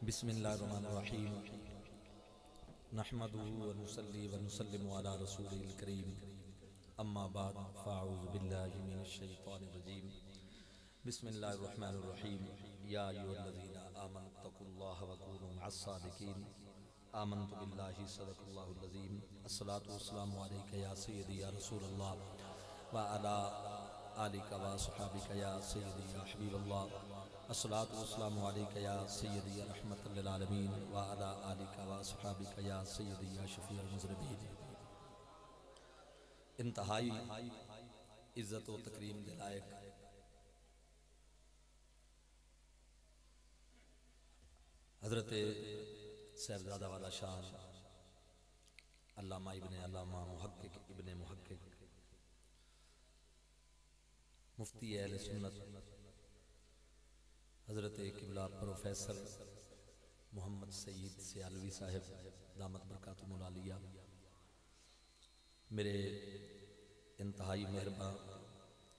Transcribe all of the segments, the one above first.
بسم اللہ الرحمن الرحیم نحمدہ ونصلی ونسلم علی رسول الکریم اما بعد فاعوذ باللہ من الشیطان الرجیم بسم اللہ الرحمن الرحیم یا ایھا الذین آمنوا اتقوا اللہ وکونوا مع الصادقین آمنت باللہ صدق اللہ العظیم الصلاۃ والسلام علیک یا سیدی یا رسول اللہ وعلی آلک وصحابک یا سیدی یا حبیب اللہ الصلاۃ والسلام علیک یا سیدی یا رحمت للعالمین وعلی آلک وصحابک یا سیدی یا شفیع المذنبین۔ انتہائی عزت و تکریم کے لائق حضرت صاحبزادہ والا شان علامہ ابن علامہ محقق ابن محقق مفتی اہل سنت حضرت قبلہ پروفیسر محمد سعید سیالوی صاحب دامت برکاتہم العالیہ، میرے انتہائی مہربان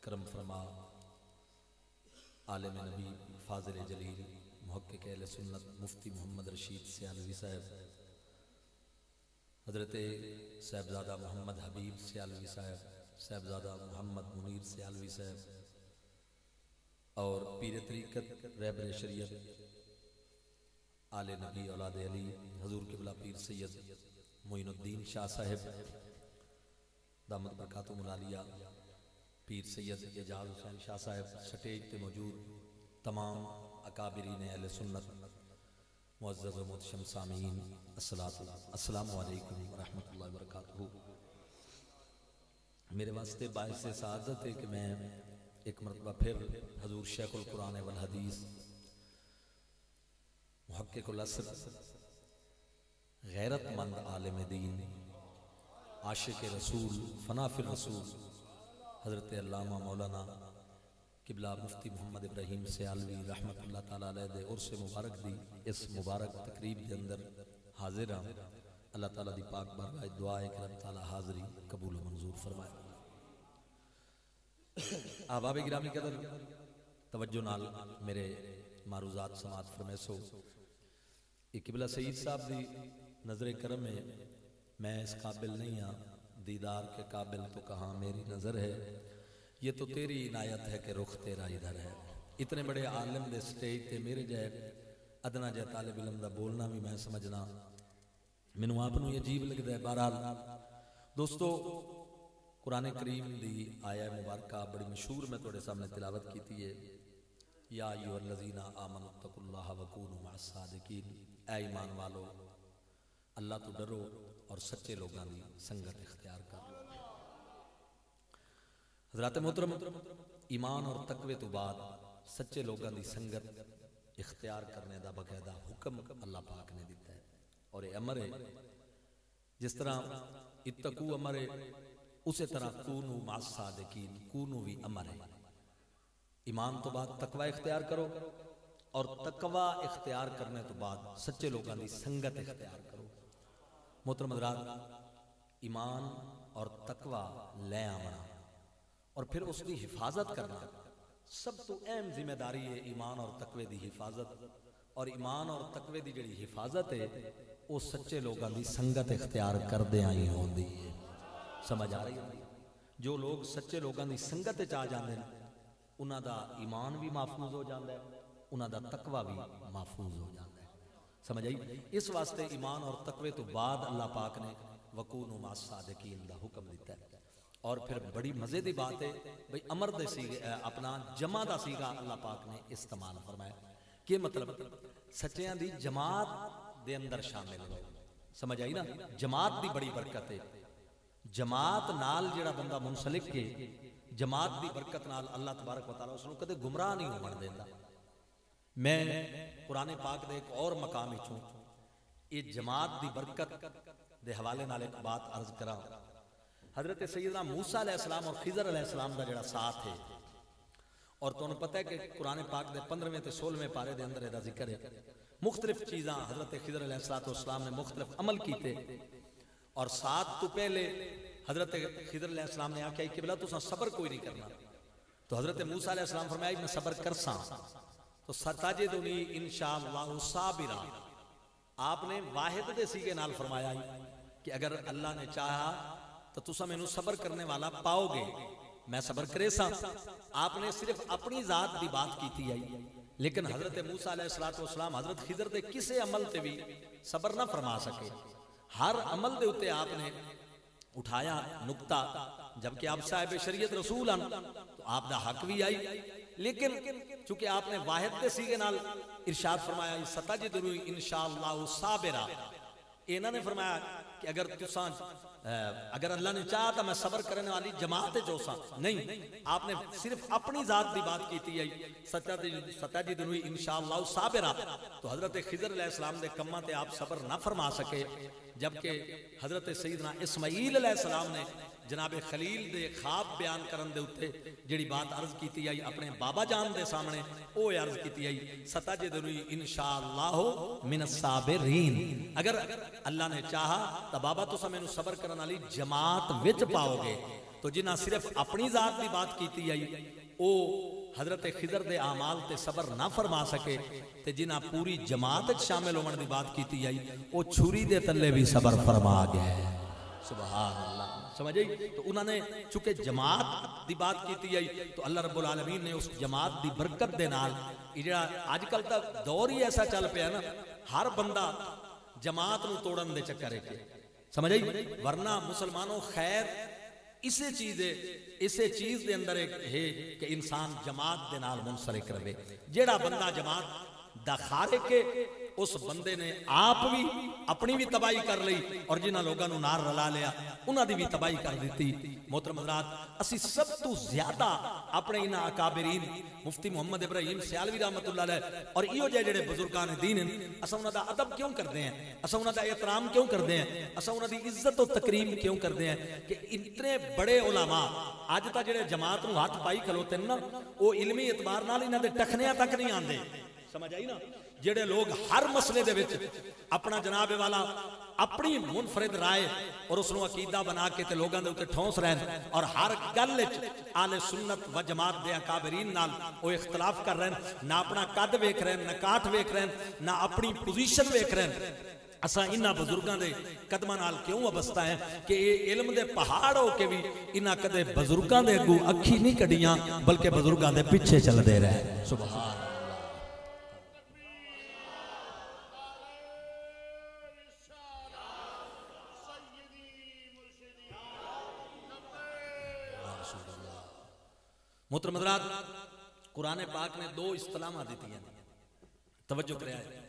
کرم فرما عالم نبی فاضل جلیل محقق اہل سنت مفتی محمد رشید سیالوی صاحب، حضرت صاحبزادہ محمد حبیب سیالوی صاحب، صاحبزادہ محمد منیر سیالوی صاحب، اور پیر طریقت رہبر شریعت آل نبی اولاد علی حضور قبلہ پیر سید معین الدین شاہ صاحب دامت برکاتہم العالیہ، پیر سید اعجاز حسین شاہ صاحب، سٹیج تے موجود تمام اکابرین اہل سنت معزز و محتشم سامعین، السلام علیکم ورحمۃ اللہ وبرکاتہ۔ میرے واسطے باعث سعادت ہے کہ میں ایک مرتبہ پھر حضور شیخ القرآن والحدیث محقق العصر غیرت مند عالم دین عاشق رسول فنا فی الرسول حضرت علامہ مولانا قبلہ مفتی محمد ابراہیم سیالوی رحمت اللہ تعالیٰ علیہ دے عرص مبارک دی اس مبارک تقریب دے اندر حاضر ہاں۔ اللہ تعالیٰ دی پاک بارگاہ دعا ہے کہ رب تعالیٰ حاضری قبول و منظور فرمائے۔ احباب گرامی قدر توجہ نال میرے معروضات سماعت فرمیسو۔ یہ قبلہ سید صاحب دی نظر کرم ہے، میں اس قابل نہیں ہاں دیدار کے قابل، تو کہاں میری نظر ہے، یہ تو تیری عنایت ہے کہ رخ تیرا ادھر ہے۔ اتنے بڑے عالم دے سٹیج تے میرے جائے ادنا جائے طالب علم دا بولنا بھی میں سمجھنا مینوں آپ نوں عجیب لگدا ہے۔ بہرحال دوستو، قرآن کریم دی آیہ مبارکہ بڑی مشہور میں توڑے سامنے تلاوت کیتی ہے، یا ایھا الذین آمنوا اتقوا اللہ وکونوا مع الصادقین، اے ایمان والو اللہ تو ڈرو اور سچے لوگاں دی سنگت اختیار کر لو۔ حضرات محترم، ایمان اور تقوی تو بعد سچے لوگاں دی سنگت اختیار کرنے دا باقاعدہ حکم اللہ پاک نے دیتا ہے، اور یہ امر ہے جس طرح اتقوا امر ہے، اسی طرح کونوا مع الصادقین کونوا بھی امر ہے۔ ایمان تو بعد تقوی اختیار کرو، اور تقوی اختیار کرنے تو بعد سچے لوگاں دی سنگت اختیار کرو۔ محترم حضرات، ایمان اور تقوی لے آمنا اور پھر اس دی حفاظت کرنا سب تو اہم ذمہ داری ہے۔ ایمان اور تقوی دی حفاظت، اور ایمان اور تقوی دی جڑی حفاظت ہے وہ سچے لوگاں دی سنگت اختیار کردیاں ہی ہوندی ہے۔ سمجھ آ رہی ہے؟ جو لوگ سچے لوگاں دی سنگت چاہ جاندے ہیں انہاں دا ایمان بھی محفوظ ہو جاندہ ہے، انہاں دا تقوی بھی محفوظ ہو جاندہ ہے۔ سمجھ آئی؟ اس واسطے ایمان اور تقوی تو بعد اللہ پاک نے وَكُونُوا مَعَ الصَّادِقِينَ دا حکم دیتا ہے۔ اور پھر بڑی مزے دی بات ہے بھئی امر دے سیگے اپنا جمع دا سیگا اللہ پاک نے استعمال فرمایا۔ کہ مطلب سچیاں دی جماعت دے اندر شامل ہو۔ سمجھ آئی نا؟ جماعت دی بڑی برکت ہے۔ جماعت نال جڑا بندہ منسلک ہے، جماعت دی برکت نال اللہ تبارک و تعالیٰ اس نے کدے گمراہ نہیں ہو من دیتا۔ میں قرآن پاک دے ایک اور مقام ہوں، یہ جماعت دی برکت دے حوالے نال ایک بات عرض کرا۔ حضرت سیدنا موسیٰ علیہ السلام اور خضر علیہ السلام دا جڑا ساتھ ہے، اور تو انہوں پتہ ہے کہ قرآن پاک دے 15ویں تے 16ویں پارے دے اندر دا ذکر ہے، مختلف چیزاں حضرت خضر علیہ السلام نے مختلف عمل کیتے، اور ساتھ تو پہلے حضرت خضر علیہ السلام نے آکھا کہ بلا تو صبر کوئی نہیں کرنا، تو حضرت موسیٰ علیہ السلام فرمایا میں صبر کرساں، تو ستجدنی انشاءاللہ صابرا آپ نے واحد دے سیغے نال فرمایا کہ اگر اللہ نے چاہا تو تسا مینوں صبر کرنے والا پاؤ گے، میں صبر کرے سا۔ آپ نے صرف اپنی ذات دی بات کیتی آئی، لیکن حضرت موسیٰ علیہ السلام حضرت خضر دے کسے عمل تے بھی صبر نہ فرما سکے۔ ہر عمل دے اتے آپ نے اٹھایا نکتہ، جبکہ آپ صاحب شریعت رسول ہیں تو آپ دا حق بھی آئی، لیکن چونکہ آپ نے واحد دے سیغے نال ارشاد فرمایا ستجدنی انشاءاللہ صابرا، انہوں نے فرمایا کہ اگر اللہ نے چاہا تو میں صبر کرنے والی جماعت چوسا نہیں، آپ نے صرف اپنی ذات دی بات کیتی ہے ستجدنی انشاءاللہ صابرا۔ تو حضرت خضر علیہ السلام دے کماں تے آپ صبر نہ فرما سکے، جبکہ حضرت سیدنا اسماعیل علیہ السلام نے جناب خلیل دے خواب بیان کرن دے اتے جڑی بات عرض کیتی آئی اپنے بابا جان دے سامنے او عرض کیتی آئی ستجدنی انشاءاللہ من الصابرین، اگر اللہ نے چاہا تو بابا تو مینوں صبر کرن والی جماعت وچ پاؤ گے۔ تو جنہ صرف اپنی ذات دی بات کیتی آئی او حضرت خضر دے اعمال تے صبر نہ فرما سکے، تے جنہ پوری جماعت شامل ہون دی بات کیتی آئی او چھری دے تلے بھی صبر فرما گئے۔ سبحان اللہ، سمجھے؟ تو انہوں نے چونکہ جماعت دی بات کیتی آئی تو اللہ رب العالمین نے اس جماعت دی برکت دے نال جڑا آج کل تا دور ہی ایسا چل پیا نا، ہر بندہ جماعت نو توڑن دے چکر ہے، سمجھے؟ ورنہ مسلمانوں خیر اسے چیز دے اندر ہے کہ انسان جماعت دے نال منسلک رہے۔ جڑا بندہ جماعت دا خارق ہے اس بندے نے آپ بھی اپنی بھی تباہی کر لی اور جنہ لوگاں نو نار رلا لیا انہاں دی بھی تباہی کر دیتی۔ محترم حضرات، اسی سب تو زیادہ اپنے انہاں اکابرین مفتی محمد ابراہیم سیالوی رحمت اللہ علیہ اور ایو جڑے بزرگان دین ہیں، اساں انہاں دا ادب کیوں کردے ہیں، اساں انہاں دا احترام کیوں کردے ہیں، اساں انہاں دی عزت و تکریم کیوں کردے ہیں کہ اتنے بڑے علماء اج تا جڑے جماعت نو ہاتھ پائی کھلوتے ہیں نا، وہ علمی اعتبار نال انہاں دے ٹکھنیاں تک نہیں آندے، سمجھ آئی نا؟ جڑے لوگ ہر مسئلے دے وچ اپنا جناب والا اپنی منفرد رائے اور اس نو عقیدہ بنا کے تے لوگاں دے اوتے ٹھونس رہن اور ہر گل وچ اہل سنت و جماعت دے اکابرین نال او اختلاف کر رہے ہیں، نہ اپنا قد ویکھ رہے ہیں، نہ کاٹ ویکھ رہے ہیں، نہ اپنی پوزیشن ویکھ رہے ہیں۔ اساں انہاں بزرگاں دے قدماں نال کیوں وابستہ ہیں کہ اے علم دے پہاڑ ہو کے بھی انہاں کدے بزرگاں دے اگوں اکھی نہیں کڈیاں بلکہ بزرگاں دے پیچھے چل دے رہے۔ سبحان محترم حضرات، قرآن پاک نے دو اصطلاحاں دیتی ہیں، توجہ کریا ہے۔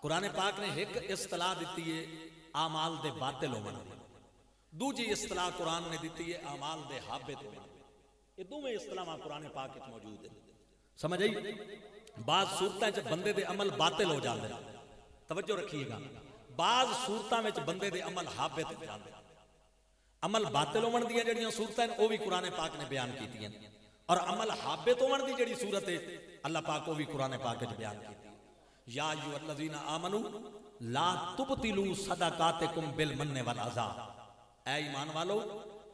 قرآن پاک نے ایک اصطلاح دیتی ہے اعمال دے باطل ہونا، دوجی اصطلاح قرآن نے دیتی ہے اعمال دے حابط ہونا۔ یہ دونوں اصطلاحاں قرآن پاک وچ موجود ہیں، سمجھ آئی؟ بعض صورتاں وچ بندے دے عمل باطل ہو جاندے ہیں، توجہ رکھیے گا، بعض صورتاں وچ بندے دے عمل حابط ہو جاندے ہیں۔ عمل باطل ہون دیاں جڑیاں صورتاں ہیں وہ بھی قرآن پاک نے بیان کیتیاں، اور عمل حابط ہون دی جڑی صورت ہے اللہ پاک کو بھی قرآن پاک وچ بیان کیتی۔ یا ایھا الذین آمنوا لا تبطلوا صدقاتکم بالمن والعذا، اے ایمان والو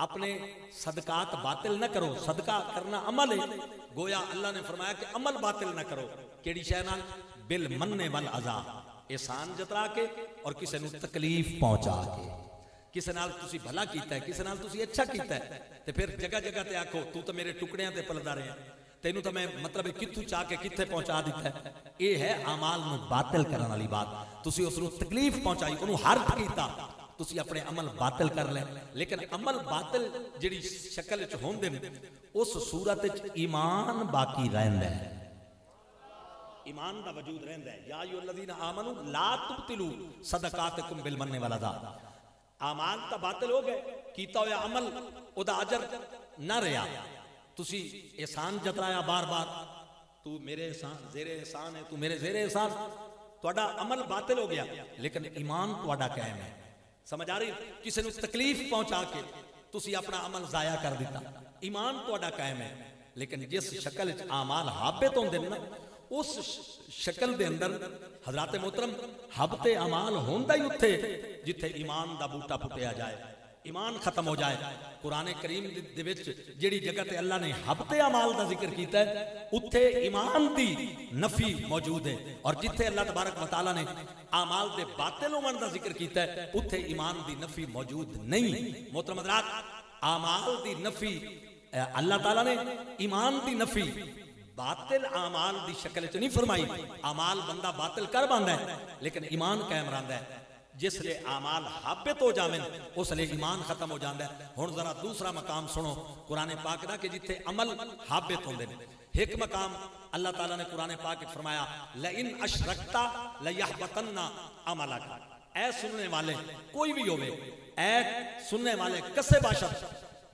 اپنے صدقات باطل نہ کرو۔ صدقہ کرنا عمل ہے، گویا اللہ نے فرمایا کہ عمل باطل نہ کرو، کیڑی شے نال؟ بالمن والعذا، احسان جتلا کے اور کسی نو تکلیف پہنچا کے، کسی نال تسی بھلا کیتا ہے، کسی نال تسی اچھا کیتا ہے، تے پھر جگہ جگہ تے آکھو تو میرے ٹکڑیاں تے پلدا رہے ہیں، تینوں تو میں مطلب کتھوں چاہ کے کتھے پہنچا دیتا ہے۔ یہ ہے اعمال نو باطل کرنے والی بات، تسی اس نو تکلیف پہنچائی، انہوں ہرٹ کیتا، تسی اپنے عمل باطل کر لیں۔ لیکن عمل باطل جڑی شکل وچ ہوندے نے اس صورت وچ ایمان باقی رہندا ہے، ایمان دا وجود رہندا ہے۔ یا ایھا الذین آمنوا لا تبطلوا صدقاتکم بالمن والعذا، اعمال تا باطل ہو گئے، کیتا ہویا عمل او دا اجر نہ رہیا، تسی احسان جتلایا بار بار، تو میرے احسان زیر احسان ہے، تو میرے زیر احسان، تہاڈا عمل باطل ہو گیا لیکن ایمان تہاڈا قائم ہے، سمجھ آ رہی؟ کسی نو تکلیف پہنچا کے تسی اپنا عمل ضائع کر دیتا، ایمان تہاڈا قائم ہے۔ لیکن جس شکل وچ اعمال حابط ہوندے نا اس شکل دے اندر حضرات محترم حبط اعمال ہوندا ہی اتھے جتھے ایمان دا بوٹا پٹیا جائے، ایمان ختم ہو جائے. قرآن کریم دے وچ جیڑی جگہ تے اللہ نے حبت اعمال دا ذکر کیتا ہے اتھے ایمان دی نفی موجود ہے, اور جتھے اللہ تبارک و تعالی نے اعمال دے باطل ہون دا ذکر کیتا ہے اتھے ایمان دی نفی موجود نہیں. محترم حضرات, اعمال دی نفی اللہ تعالی نے ایمان دی نفی باطل اعمال دی شکل وچ نہیں فرمائی. اعمال بندہ باطل کر باندا ہے لیکن ایمان قائم رہندا ہے. جس لئے اعمال حابط ہو جاویں اس لئے ایمان ختم ہو جاندا ہے. ہن ذرا دوسرا مقام سنو قرآن پاک دا کہ جتھے عمل حابط ہوندے نے. ایک مقام اللہ تعالیٰ نے قرآن پاک میں فرمایا لئن اشرکتا لیحبطن عملک. اے سننے والے کوئی بھی ہوئے, اے سننے والے کسے باشد,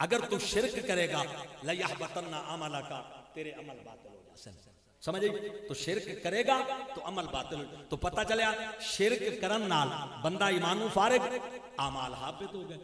اگر تو شرک کرے گا لیحبطن عملک, تیرے عمل باطل ہو جاسن. سمجھے, تو شرک کرے گا تو عمل باطل. تو پتہ چلیا شرک کرن نال بندہ ایمانوں فارغ, اعمال حابط ہو گئے.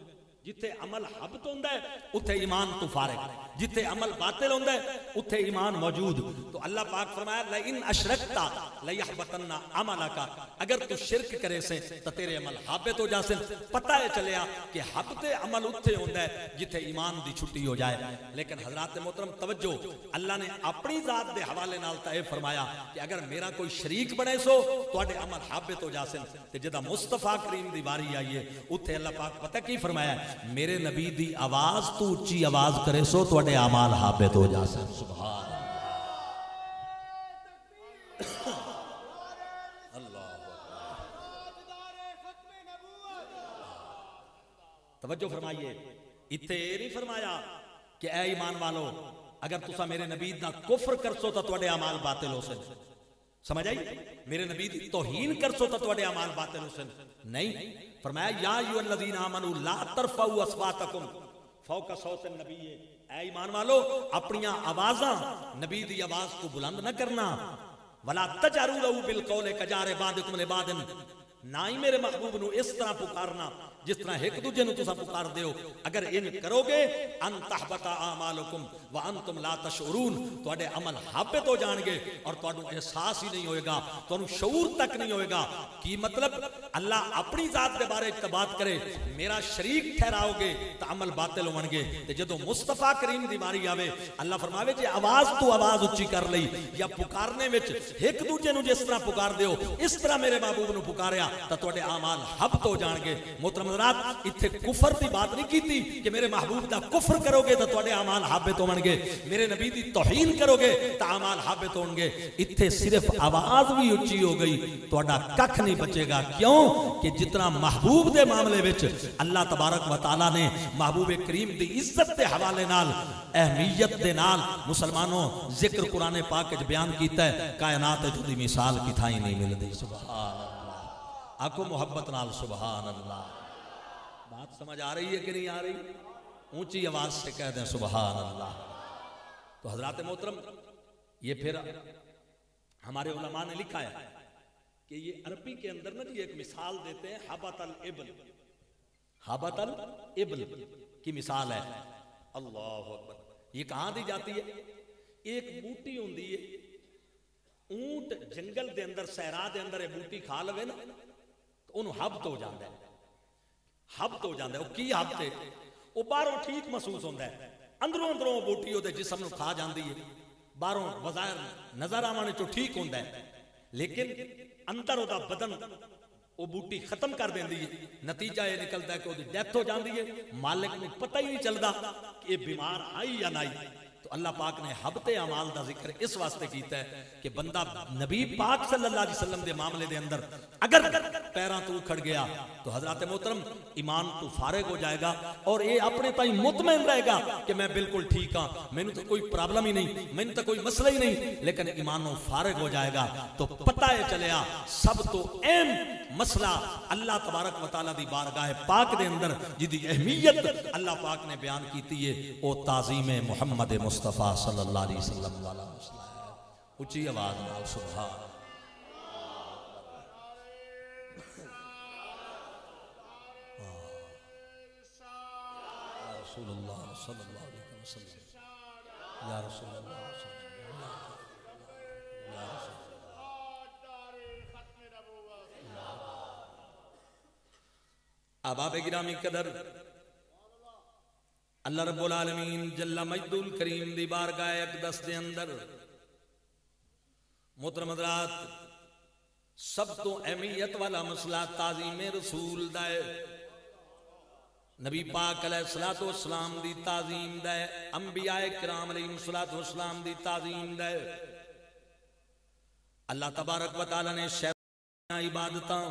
جتھے عمل حابط ہوندا ہے اتھے ایمان تو فارغ, جتھے عمل باطل ہوندا ہے اتھے ایمان موجود. تو اللہ پاک فرمایا لئن اشرکتا لیحبطن عملک, اگر تو شرک کرے سے تو تیرے عمل حابط ہو جاسن. پتہ ہے چلیا کہ حبط عمل اتھے ہوندا ہے جتھے ایمان دی چھٹی ہو جائے. لیکن حضرات محترم توجہ, اللہ نے اپنی ذات دے حوالے نال تے فرمایا کہ اگر میرا کوئی شریک بنے سو تواڈے عمل حابط ہو جاسن. تے جدا مصطفیٰ کریم دی باری آئی ہے اتھے اللہ پاک پتہ کی فرمایا, میرے نبی دی آواز تو اچھی آواز کرے سو تواڈے اعمال حابط ہو جاسن. سبحان اللہ. توجہ فرمائیے, اتھے نہیں فرمایا کہ اے ایمان والو اگر تسا میرے نبی دا کفر کرسو تو تواڈے اعمال باطل ہو سن. سمجھ آئی, میرے نبی دی توہین کرسو تو تواڈے اعمال باطل ہو سن. نہیں, فرمایا یا ایھا الذین آمنوا لا ترفعوا اصواتکم فوق صوت النبی. اے ایمان والو اپنی آوازاں نبی دی آواز کو بلند نہ کرنا. ولا تجہروا لہ بالقول کجہر بعضکم لبعض, نہ ہی میرے محبوب نو اس طرح پکارنا جس طرح ایک دوجے نو تسا پکار دیو. اگر ان کرو گے ان تحبط اعمالکم وانتم لا تشعرون, تواڈے عمل حابط ہو جان گے اور تانوں احساس ہی نہیں ہوئے گا, تانوں شعور تک نہیں ہوئے گا. کی مطلب اللہ اپنی ذات دے بارے وچ بات کرے, میرا شریک ٹھہراؤ گے تو عمل باطل ہون گے. تے جدوں مصطفیٰ کریم دی باری آوے اللہ فرماوے جے آواز تو آواز اچھی کر لئی یا پکارنے وچ ایک دوجے نو جس طرح پکار دیو اس طرح میرے محبوب نو پکاریا تو تواڈے اعمال حبط ہو جان گے. محترم حضرات, اتھے کفر دی بات نہیں کیتی کہ میرے محبوب دا کفر کرو گے تو تواڈے اعمال حابط ہون گے, میرے نبی دی توہین کرو گے تو اعمال حابط ہون گے. اتھے صرف آواز بھی اونچی ہو گئی تواڈا ککھ نہیں بچے گا. کیوں کہ جتنا محبوب دے معاملے وچ اللہ تبارک و تعالی نے محبوب کریم دی عزت دے حوالے نال اہمیت دے نال مسلمانوں ذکر قرآن پاک وچ بیان کیتا ہے, کائنات وچ دی مثال کتھائیں نہیں ملدی. سبحان اللہ. آکھو محبت نال سبحان اللہ. بات سمجھ آ رہی ہے کہ نہیں آ رہی؟ اونچی آواز سے کہہ دیں سبحان اللہ. تو حضرات محترم, یہ پھر ہمارے علماء نے لکھا ہے کہ یہ عربی کے اندر نا یہ ایک مثال دیتے ہیں, حبط الابل. حبط الابل کی مثال ہے. اللہ اکبر. یہ کہاں دی جاتی ہے؟ ایک بوٹی ہوندی ہے, اونٹ جنگل دے اندر صحرا دے اندر یہ بوٹی کھا لوے نا تو انہوں حبط ہو جاندہ ہے. حبط ہو جاندہ ہے. وہ کی حبط ہے؟ وہ باہروں ٹھیک محسوس ہوندہ ہے, اندروں اندروں بوٹی ہوتے جسم نو کھا جاندی ہے, باہروں بظاہر نظر آوانے چو ٹھیک ہوندہ ہے, لیکن اندر ہوتا بدن وہ بوٹی ختم کر دیں دی. نتیجہ یہ نکلتا ہے کہ وہ ڈیتھ ہو جاندی ہے, مالک نے پتہ ہی نہیں چلدا کہ یہ بیمار آئی یا نہ آئی. تو اللہ پاک نے حبط اعمال دا ذکر اس واسطے کیتا ہے کہ بندہ نبی پاک صلی اللہ علیہ وسلم دے معاملے دے اندر اگر پیراں تو کھڑ گیا تو حضرات محترم ایمان تو فارغ ہو جائے گا اور یہ اپنے تائیں مطمئن رہے گا کہ میں بالکل ٹھیک ہاں, میں نے تو کوئی پرابلم ہی نہیں, میں نے تو کوئی مسئلہ ہی نہیں, لیکن ایمانوں فارغ ہو جائے گا. تو پتہ ہے چلیا سب تو اہم مسئلہ اللہ تبارک و تعالیٰ دی بارگاہ پاک دے اندر جدی اہمیت اللہ پاک نے بیان کیتی ہے وہ تعظیم محمد مصطفیٰ صلی اللہ علیہ وسلم والا مسئلہ ہے. اچھی آواز نال سبحان رسول اللہ صلی اللہ علیہ وسلم. یا رسول اللہ صلی اللہ یا رسول احباب گرامی قدر اللہ رب العالمین جل مجد الکریم دی بارگاہ اقدس دے اندر محترم حضرات سب تو اہمیت والا مسئلہ تعظیم رسول دا ہے، نبی پاک علیہ الصلوۃ والسلام دی تعظیم دا ہے، انبیاء کرام علیہ الصلوۃ والسلام دی تعظیم دا ہے۔ اللہ تبارک و تعالی نے شیطان عبادتاں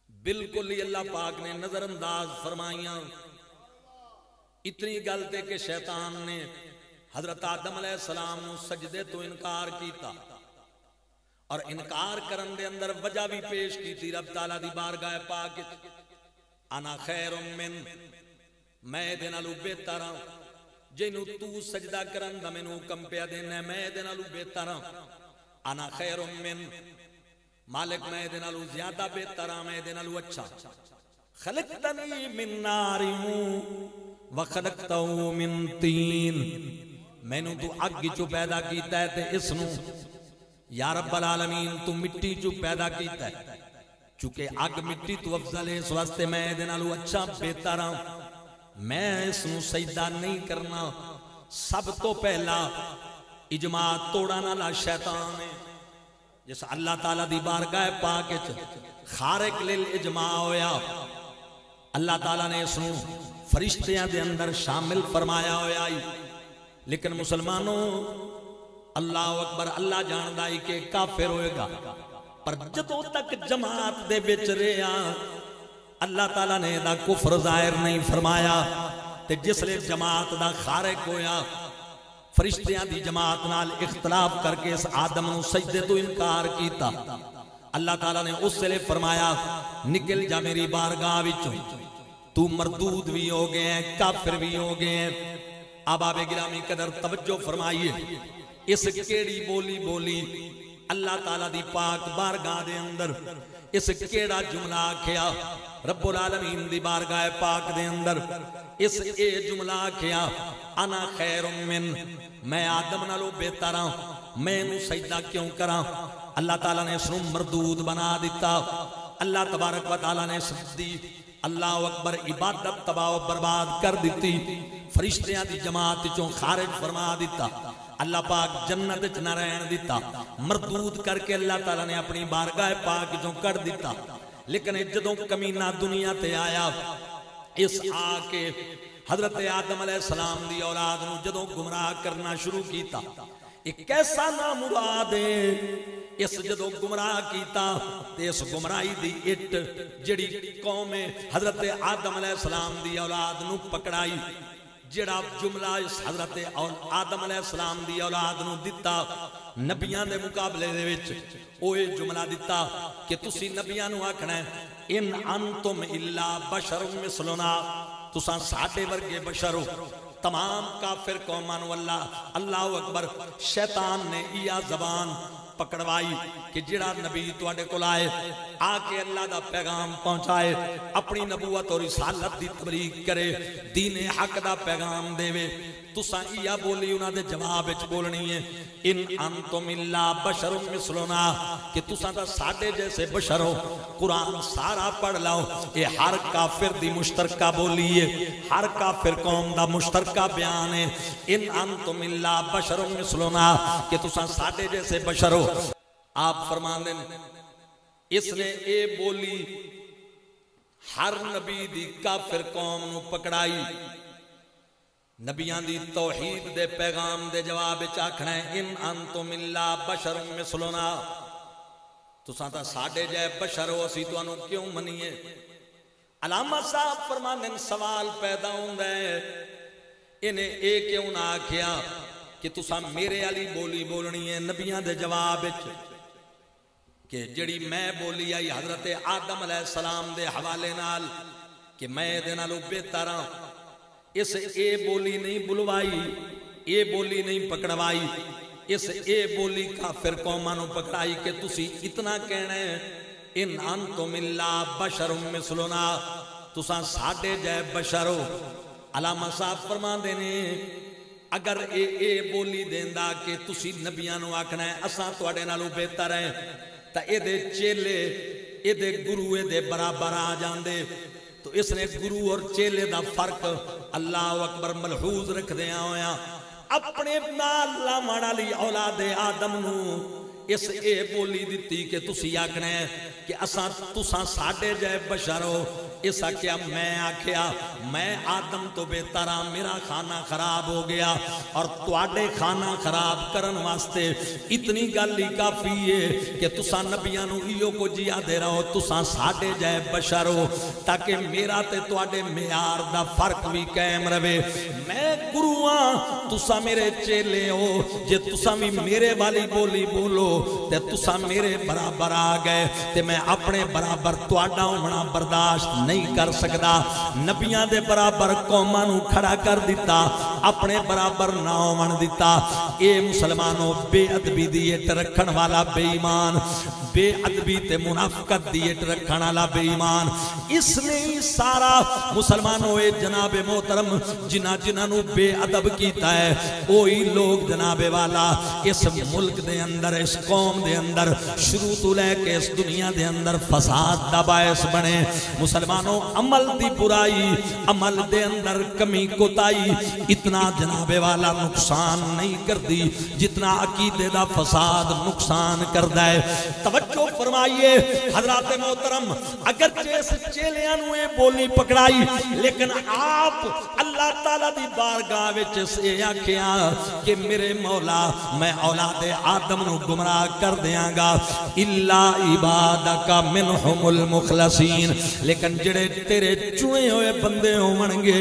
بالکل ہی اللہ پاک نے نظر انداز فرمائیاں، اتنی گل تے کہ شیطان نے حضرت آدم علیہ السلام نو سجدے تو انکار کیتا، اور انکار کرن دے اندر وجہ بھی پیش کی تھی رب تعالیٰ دی بارگاہ پاک انا خیر من، میں دے نالو بہتر ہاں، جنوں تو سجدہ کرن دا مینوں حکم پیا دینا میں دے نالو بہتر ہاں، انا خیر من مالک میں دے نالو زیادہ بہتر ہاں، میں دے نالو اچھا، خلقتنی من نار وخلقتہو من طین، میں نوں تو اگ چو پیدا کیتا ہے تے اس نوں یا رب العالمین تو مٹی چو پیدا کیتا ہے، چونکہ اگ مٹی تو افضل ہے، اس واسطے میں دے نالو اچھا بہتر ہاں، میں اس نوں سجدہ نہیں کرنا۔ سب تو پہلا اجماع توڑا نالا شیطان ہے، جس اللہ تعالیٰ دی بارگاہ پاک خارق للاجماع ہویا، اللہ تعالیٰ نے اس نوں فرشتیاں دے اندر شامل فرمایا ہویا، لیکن مسلمانوں اللہ اکبر، اللہ جاندہ ہی کہ کافر ہوئے گا، پر جدوں تک جماعت دے بچ رہا اللہ تعالیٰ نے دا کفر ظاہر نہیں فرمایا، تے جس لئے جماعت دا خارق ہویا فرشتیاں دی جماعت نال اختلاف کر کے اس آدم نو سجدے تو انکار کیتا، اللہ تعالیٰ نے اس سے لئے فرمایا نکل جا میری بارگاہ وچوں، تو مردود بھی ہو گئے ہیں، کافر بھی ہو گئے ہیں۔ آباب گرامی قدر توجہ فرمائیے، اس کیڑی بولی بولی اللہ تعالیٰ دی پاک بارگاہ دے اندر، اس کیڑا جملہ کیا رب العالمین دی بارگاہ پاک دے اندر، اس اے جملہ کیا انا خیر من، میں آدم نالو بہتر ہاں، میں نو سجدہ کیوں کراں؟ اللہ تعالیٰ نے اس نو مردود بنا دیتا، اللہ تبارک و تعالیٰ نے سجدی اللہ اکبر عبادت تباہ و برباد کر دیتی، فرشتیاں دی جماعت چوں خارج فرما دیتا، اللہ پاک جنت نہ رہن دیتا، مردود کر کے اللہ تعالیٰ نے اپنی بارگاہ پاک چوں کر دیتا۔ لیکن جدوں کمینہ دنیا تے آیا، اس آ کے حضرت آدم علیہ السلام دی اولاد نو جدوں گمراہ کرنا شروع کیتا، ایک ایسا نامراد ہے، اس جدوں گمراہ کیتا تے اس گمراہی دی اٹ جڑی قوم حضرت آدم علیہ السلام دی اولاد نو پکڑائی، جڑا جملہ اس حضرت آدم علیہ السلام دی اولاد نو دیتا نبیاں دے مقابلے دے وچ، اوہ جملہ دیتا کہ تسی نبیاں نو آکھنا ہے ان انتم الا بشر مثلنا، تساں ساڈے ورگے بشر ہو۔ تمام کافر قوماں نو اللہ اکبر شیطان نے یہ زبان پکڑوائی کہ جڑا نبی تواڈے کول آئے آ کے اللہ دا پیغام پہنچائے، اپنی نبوت اور رسالت دی تبلیغ کرے، دین حق دا پیغام دے وے، تساں یہ بولی انہاں دے جواب وچ بولنی ہے ان انتم الا بشر مثلنا، کہ تساں تا ساڈے جیسے بشر ہو۔ قرآن سارا پڑھ لاؤ، یہ ہر کافر دی مشترکہ بولی ہے، ہر کافر قوم دا مشترکہ بیان ہے، ان انتم الا بشر مثلنا، کہ تساں ساڈے جیسے بشر ہو۔ آپ فرمان دیں اس نے اے بولی ہر نبی دی کافر قوم نو پکڑائی، نبیان دی توحید دے پیغام دے جواب چاکھنا ہے ان انتم الا بشر مثلنا، تساں تا ساڈے جے بشر ہو، اسی تو انہوں کیوں منیے؟ علامہ صاحب فرماندے سوال پیدا ہوندا ہے انہیں اے کیوں نہ آکھیا کہ تساں میرے علی بولی بولنی ہے نبیان دے جواب وچ، کہ جڑی میں بولی آئی حضرت آدم علیہ السلام دے حوالے نال کہ میں دے نالو بہتر ہاں، اس اے بولی نہیں بلوائی، اے بولی نہیں پکڑوائی، اس اے بولی کافر قومانو پکڑائی کہ تسی اتنا کہنا ہے ان انتم الا بشر مثلنا، تساں ساڈے جے بشر ہو۔ علامہ صاحب فرما دینے اگر اے بولی دیندا کہ تسی نبیاں نو آکھنا ہے اساں تواڈے نالوں بہتر ہیں، تا اے دے چیلے اے دے گرو اے دے برابر آ جاندے، تو اس نے گرو اور چیلے دا فرق اللہ اکبر ملحوظ رکھ دیا ہویا اپنے نال لاون والی اولاد آدم نو اس اے بولی دیتی کہ تسی آکھنا ہے کہ اساں تساں ساڈے جائے بشر ہو اس آکھیا میں آکھیا میں آدم تو بہتر ہاں میرا کھانا خراب ہو گیا اور تواڈے کھانا خراب کرن واسطے اتنی گل ہی کافی ہے کہ تساں نبیاں نو ایو کو جیا دے رہو تساں ساڈے جائے بشر ہو تاکہ میرا تے تواڈے معیار دا فرق بھی قائم رہے میں گرو ہاں تساں میرے چیلے ہو جے تساں بھی میرے والی بولی بولو تے تساں میرے برابر آ گئے تے میں اپنے برابر تواڈا ہونا برداشت نہیں کر سکدا نبیاں دے برابر قوماں نو کھڑا کر دیتا اپنے برابر نہ ہون دیتا اے مسلمانوں بے ادبی دی اٹ رکھن والا بے ایمان بے ادبی تے منافقت دی اٹ رکھن والا بے ایمان اس نے سارا مسلمانوں اے جناب محترم جنہاں نو بے ادب کیتا ہے وہی لوگ جناب والا اس ملک دے اندر اس قوم دے اندر شروع تو لے کے اس دنیا دے اندر فساد دا باعث بنے مسلمانوں عمل دی برائی عمل دے اندر کمی کوتاہی اتنا جناب والا نقصان نہیں کر دی جتنا عقیدے دا فساد نقصان کردا ہے توجہ فرمائیے حضرات محترم اگر اس چیلیاں نو اے بولی پکڑائی لیکن آپ اللہ تعالیٰ دی بارگاہ وچ سے آکھیا کہ میرے مولا میں اولاد آدم نو گمراہ کر دیاں گا الا عبادک منہم المخلصین لیکن جڑے تیرے چنے ہوئے بندے ہون گے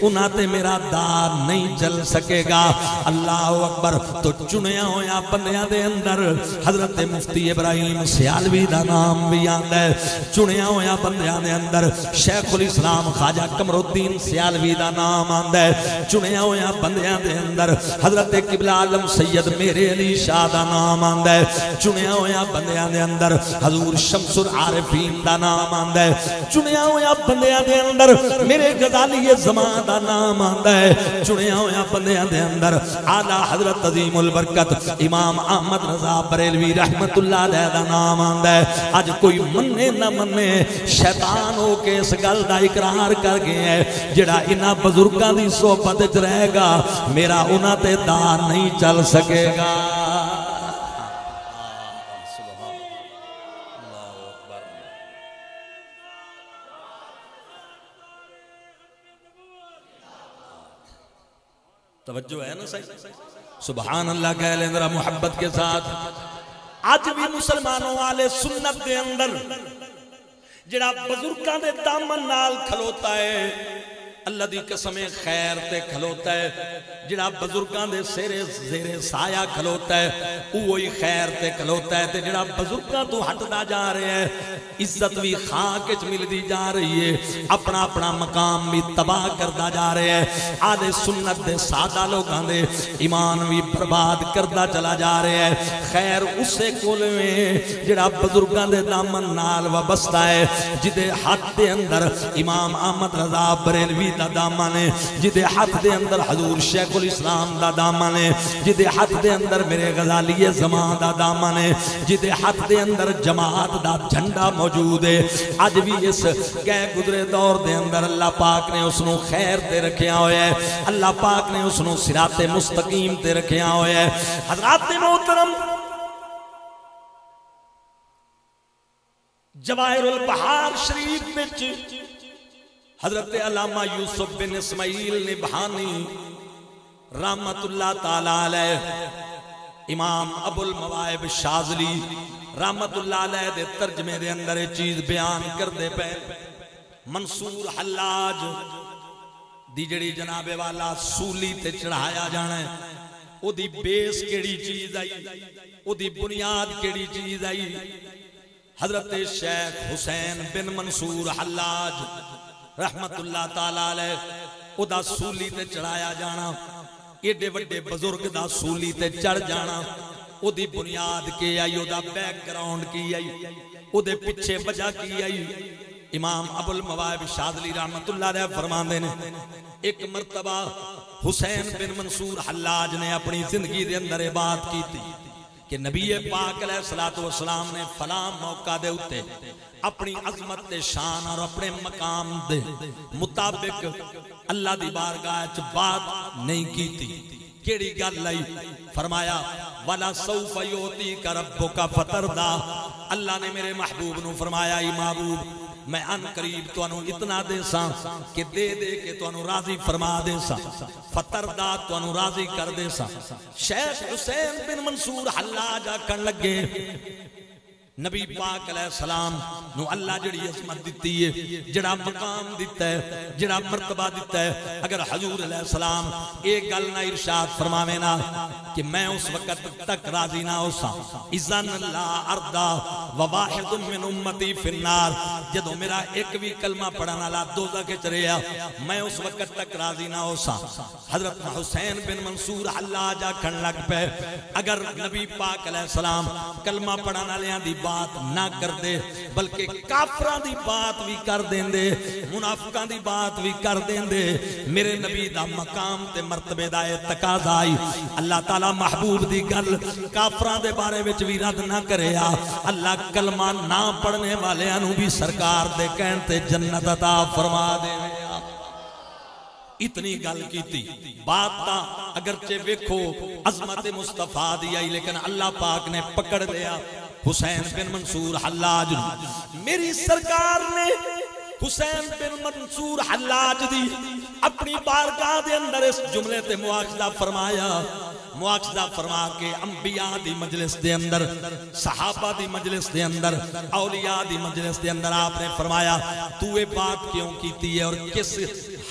انہاں تے میرا دار نہیں چل سکے گا اللہ اکبر تو چنیا ہویا بندیاں دے اندر حضرت مفتی ابراہیم سیالوی دا نام بھی آندا ہے چنیا ہویا بندیاں دے اندر شیخ الاسلام خواجہ قمر الدین سیالوی دا نام آندا ہے چنیا ہویا بندیاں دے اندر حضرت قبلہ عالم سید میرے علی شاہ دا نام آندا ہے چنیا ہویا بندیاں دے اندر حضور شمس العارفین دا نام آندا ہے چنیا ہویا بندیاں دے اندر میرے غزالی زمان دا نام آندا ہے چنیا ہویا بندیاں دے اندر اعلی حضرت عظیم البرکت امام احمد رضا بریلوی رحمت اللہ علیہ دا نام آندا ہے اج کوئی مننے نہ مننے شیطان ہو کے اس گل دا اقرار کر گئے ہیں جڑا انہاں بزرگاں دی صحبت وچ رہے گا میرا انہاں تے دار نہیں چل سکے گا توجہ ہے نا صحیح سبحان اللہ کہہ لیں ذرا محبت کے ساتھ آج بھی مسلمانوں والے سنت دے اندر جڑا بزرگاں دے دامن نال کھلوتا ہے اللہ دی قسم خیر تے کھلوتا ہے جڑا بزرگاں دے زیر سایہ کھلوتا ہے وہی خیر تے کھلوتا ہے تے جڑا بزرگاں تو ہٹدا جا رہے ہیں عزت بھی خاک وچ ملدی جا رہی ہے اپنا اپنا مقام بھی تباہ کردا جا رہے ہیں آدھے سنت دے سادہ لوگاں دے ایمان بھی برباد کردا چلا جا رہے ہیں خیر اسے کول میں جڑا بزرگاں دے دامن نال وابستہ ہے جدے ہاتھ دے اندر امام احمد رضا بریلوی دا دامن ہے جدے ہاتھ دے اندر حضور شیخ الاسلام دا دامن ہے جدے ہاتھ دے اندر میرے غزالی زمان دا دامن ہے جدے ہاتھ دے اندر جماعت دا جھنڈا موجود ہے آج بھی اس گئے گزرے دور دے اندر اللہ پاک نے اس نو خیر تے رکھیا ہوئے ہے اللہ پاک نے اس نو صراط مستقیم تے رکھیا ہوئے ہے حضرات محترم جواہر البحار شریف وچ حضرت علامہ یوسف بن اسماعیل نبہانی رحمت اللہ تعالی علیہ امام ابو المواہب شاذلی رحمت اللہ علیہ دے ترجمے دے اندر ایک چیز بیان کر دے پہ منصور حلاج دی جڑی جناب والا سولی تے چڑھایا جانا ہے او دی بیس کیڑی چیز آئی او دی بنیاد کیڑی چیز آئی حضرت شیخ حسین بن منصور حلاج رحمت اللہ تعالی علیہ او دا سولی تے چڑھایا جانا ایڈے وڈے بزرگ دا سولی تے چڑھ جانا او دی بنیاد کی آئی او دا بیک گراؤنڈ کی آئی او دے پچھے وجہ کی آئی امام ابو المواہب شاذلی رحمت اللہ علیہ فرماندے نے ایک مرتبہ حسین بن منصور حلاج نے اپنی زندگی دے اندر بات کی تھی کہ نبی پاک علیہ الصلوۃ والسلام نے فلاں موقع دے اتے اپنی عظمت تے شان اور اپنے مقام دے مطابق اللہ دی بارگاہ وچ بات نہیں کیتی. کیڑی گل آئی؟ فرمایا وَلَا سَوْفَ يُعْطِيكَ رَبُّكَ فَتَرْضَىٰ. اللہ نے میرے محبوب نو فرمایا اے محبوب میں ان قریب تو انو اتنا دے ساں کہ دے دے کے تو انو راضی فرما دے ساں. فتردہ تو انو راضی کر دے ساں. شیخ حسین بن منصور حلاج آکھن لگے نبی پاک علیہ السلام نو اللہ جڑی عظمت دیتی ہے، جڑا مقام دیتا ہے، جڑا مرتبہ دیتا ہے، اگر حضور علیہ السلام ایک گل نہ ارشاد فرماوے نا کہ میں اس وقت تک راضی نہ ہو سا اذن لا اردا وواحد من امتی فی النار، جدو میرا ایک بھی کلمہ پڑھنا والا دوزخ وچ رہیا میں اس وقت تک راضی نہ ہو سا. حضرت حسین بن منصور حلاج آکھن لگ پے اگر نبی پاک علیہ السلام کلمہ پڑھن والیاں دی بات نہ کر دے بلکہ کافراں دی بات بھی کر دین دے، منافقاں دی بات بھی کر دین دے، میرے نبی دا مقام تے مرتبے دا تقاضا آئی اللہ تعالی محبوب دی گل کافراں دے بارے وچ بھی رد نہ کریا. اللہ کلمہ نہ پڑھنے والیاں نو بھی سرکار دے کہن تے جنت عطا فرما دے. اتنی گل کیتی بات تا اگرچہ ویکھو عظمت مصطفیٰ دی آئی لیکن اللہ پاک نے پکڑ لیا حسین بن منصور حلاج. میری سرکار نے حسین بن منصور حلاج دی اپنی بارگاہ دے اندر اس جملے تے مواخذہ فرمایا. مواخذہ فرما کے انبیاء دی مجلس دے اندر، صحابہ دی مجلس دے اندر، اولیاء دی مجلس دے اندر آپ نے فرمایا تو یہ بات کیوں کیتی ہے اور کس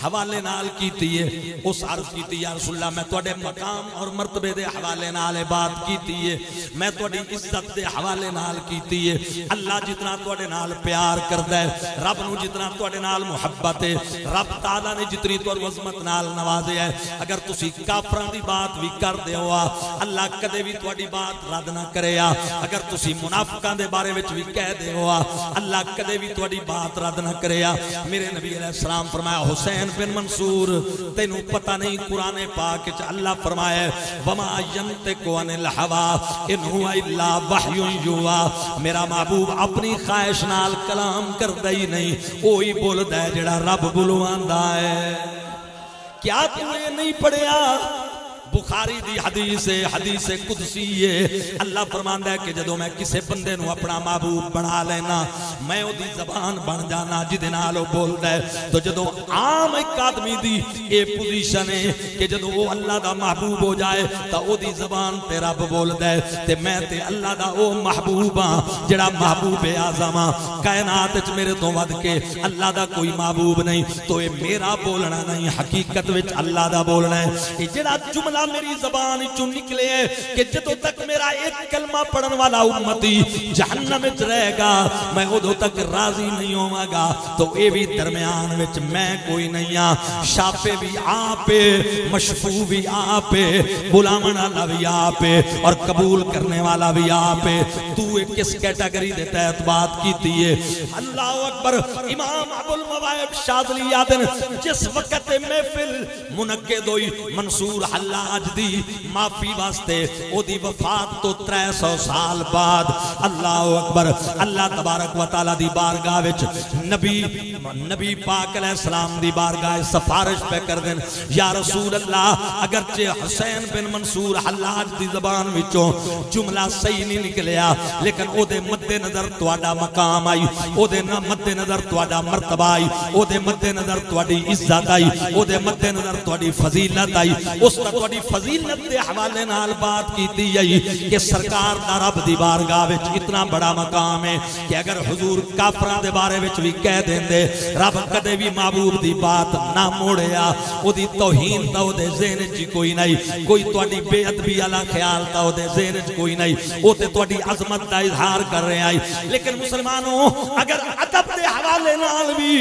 حوالے نال کیتی ہے؟ اس عرض کیتی یا رسول اللہ میں توڑے مقام اور مرتبے دے حوالے نال بات کیتی ہے، میں توڑی عزت دے حوالے نال کیتی ہے. اللہ جتنا توڑے نال پیار کردہ ہے، رب نو جتنا توڑے نال محبت ہے، رب تعالیٰ نے جتنی توڑ عظمت نال نوازے ہے، اگر تسی کافران دی بات بھی کر دے ہوا اللہ کدے بھی توڑی بات رد نہ کرے. اگر تسی منافقان دے بارے وچ بھی کہہ دے ہوا اللہ کدے بھی توڑی بات رد نہ کرے. میرے نبی علیہ السلام فرمایا حسین بن منصور تینوں پتہ نہیں قرآن پاک وچ اللہ فرمایا وما ینطق عن الہوی ان هو الا وحی یوحی. میرا محبوب اپنی خواہش نال کلام کردا ہی نہیں، وہی بولدا ہے جڑا رب بلواندا ہے. کیا تو یہ نہیں پڑھیا بخاری دی حدیث قدسی ہے؟ اللہ فرماندا ہے کہ جدوں میں کسے بندے نو اپنا محبوب بنا لینا میں او دی زبان بن جانا جدے نال او بولدا ہے. تو جدوں عام ایک آدمی دی اے پوزیشن ہے کہ جدوں وہ اللہ دا محبوب ہو جائے تا او دی زبان تے رب بولدا ہے تے میں تے اللہ دا او محبوب ہاں جڑا محبوب اعظم ہاں. کائنات وچ میرے تو ود کے اللہ دا کوئی محبوب نہیں، تو اے میرا بولنا نہیں حقیقت وچ اللہ دا بولنا ہے. اے جڑا جملہ میری زبان چوں نکلے ہے کہ جدوں تک میرا ایک کلمہ پڑھن والا امتی جہنم وچ رہے گا میں ادوں تک راضی نہیں ہوواں گا. تو اے بھی درمیان وچ میں کوئی نہیں ہاں، شافع بھی آپ مشفوع بھی آپ بلاون والا بھی آپ اور قبول کرنے والا بھی آپ. تو کس کیٹیگری دے تحت بات کیتی ہے؟ اللہ اکبر. امام ابو المواہب شاذلی یادن جس وقت محفل منعقد ہوئی منصور حلاج دی معافی واسطے او دی وفات تو 300 سال بعد اللہ اکبر اللہ تبارک و تعالی دی بارگاہ وچ نبی پاک علیہ السلام دی بارگاہ سفارش پہ کر دین یا رسول اللہ اگرچہ حسین بن منصور حلاج دی زبان وچوں جملہ صحیح نہیں نکلیا لیکن او دے مد نظر تواڈا مقام آئی، او دے مد نظر تواڈا مرتبہ آئی، او دے مد نظر تواڈی عزت آئی، او دے مد نظر تواڈی فضیلت آئی. اس تا تواڈی فضیلت دے حوالے نال بات کیتی گئی کہ سرکار دا رب دی بارگاہ وچ اتنا بڑا مقام ہے کہ اگر حضور کافراں دے بارے وچ بھی کہہ دیندے رب کدے بھی محبوب دی بات نہ موڑیا. او دی توہین تا او دے ذہن وچ کوئی نہیں، کوئی تواڈی بے ادبی والا خیال تا او دے ذہن وچ کوئی نہیں، او تے تواڈی عظمت دا اظہار کر رہے آئی. لیکن مسلمانوں اگر ادب دے حوالے نال بھی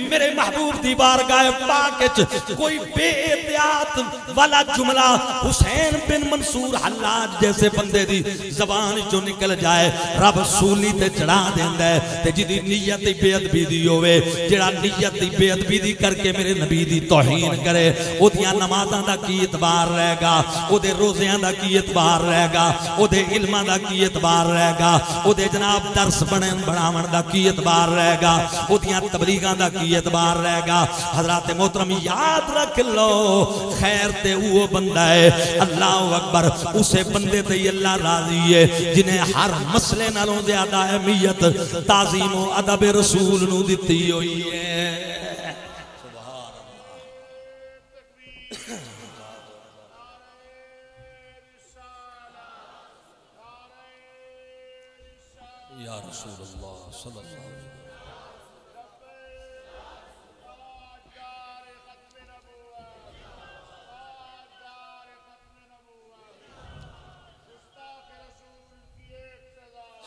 میرے محبوب دی بارگاہ پاک وچ کوئی بے احتیاط والا جملہ حسین بن منصور حلاج جیسے بندے دی زبان جو نکل جائے رب سولی تے چڑھا دیندا ہے تے جدی نیت بے ادبی دی ہوئے جڑا نیت بے ادبی دی کر کے میرے نبی دی توہین کرے او دیاں نمازاں دا کی اعتبار رہے گا او دے روزیاں دا کی اعتبار رہے گا او دے علماں دا کی اعتبار رہے گا او دے جناب درس بڑھاون دا کی اعتبار رہے گا او دیاں تبلیغاں دا کی اعتبار رہے گا حضرات محترم یاد رکھ لو خیر تے وہ بندہ ہے اللہ اکبر اسے بندے تے اللہ راضی ہے جنہیں ہر مسئلے نالوں زیادہ اہمیت تعظیم و ادب رسول نو دیتی ہوئی ہے یا رسول اللہ صلی اللہ علیہ وسلم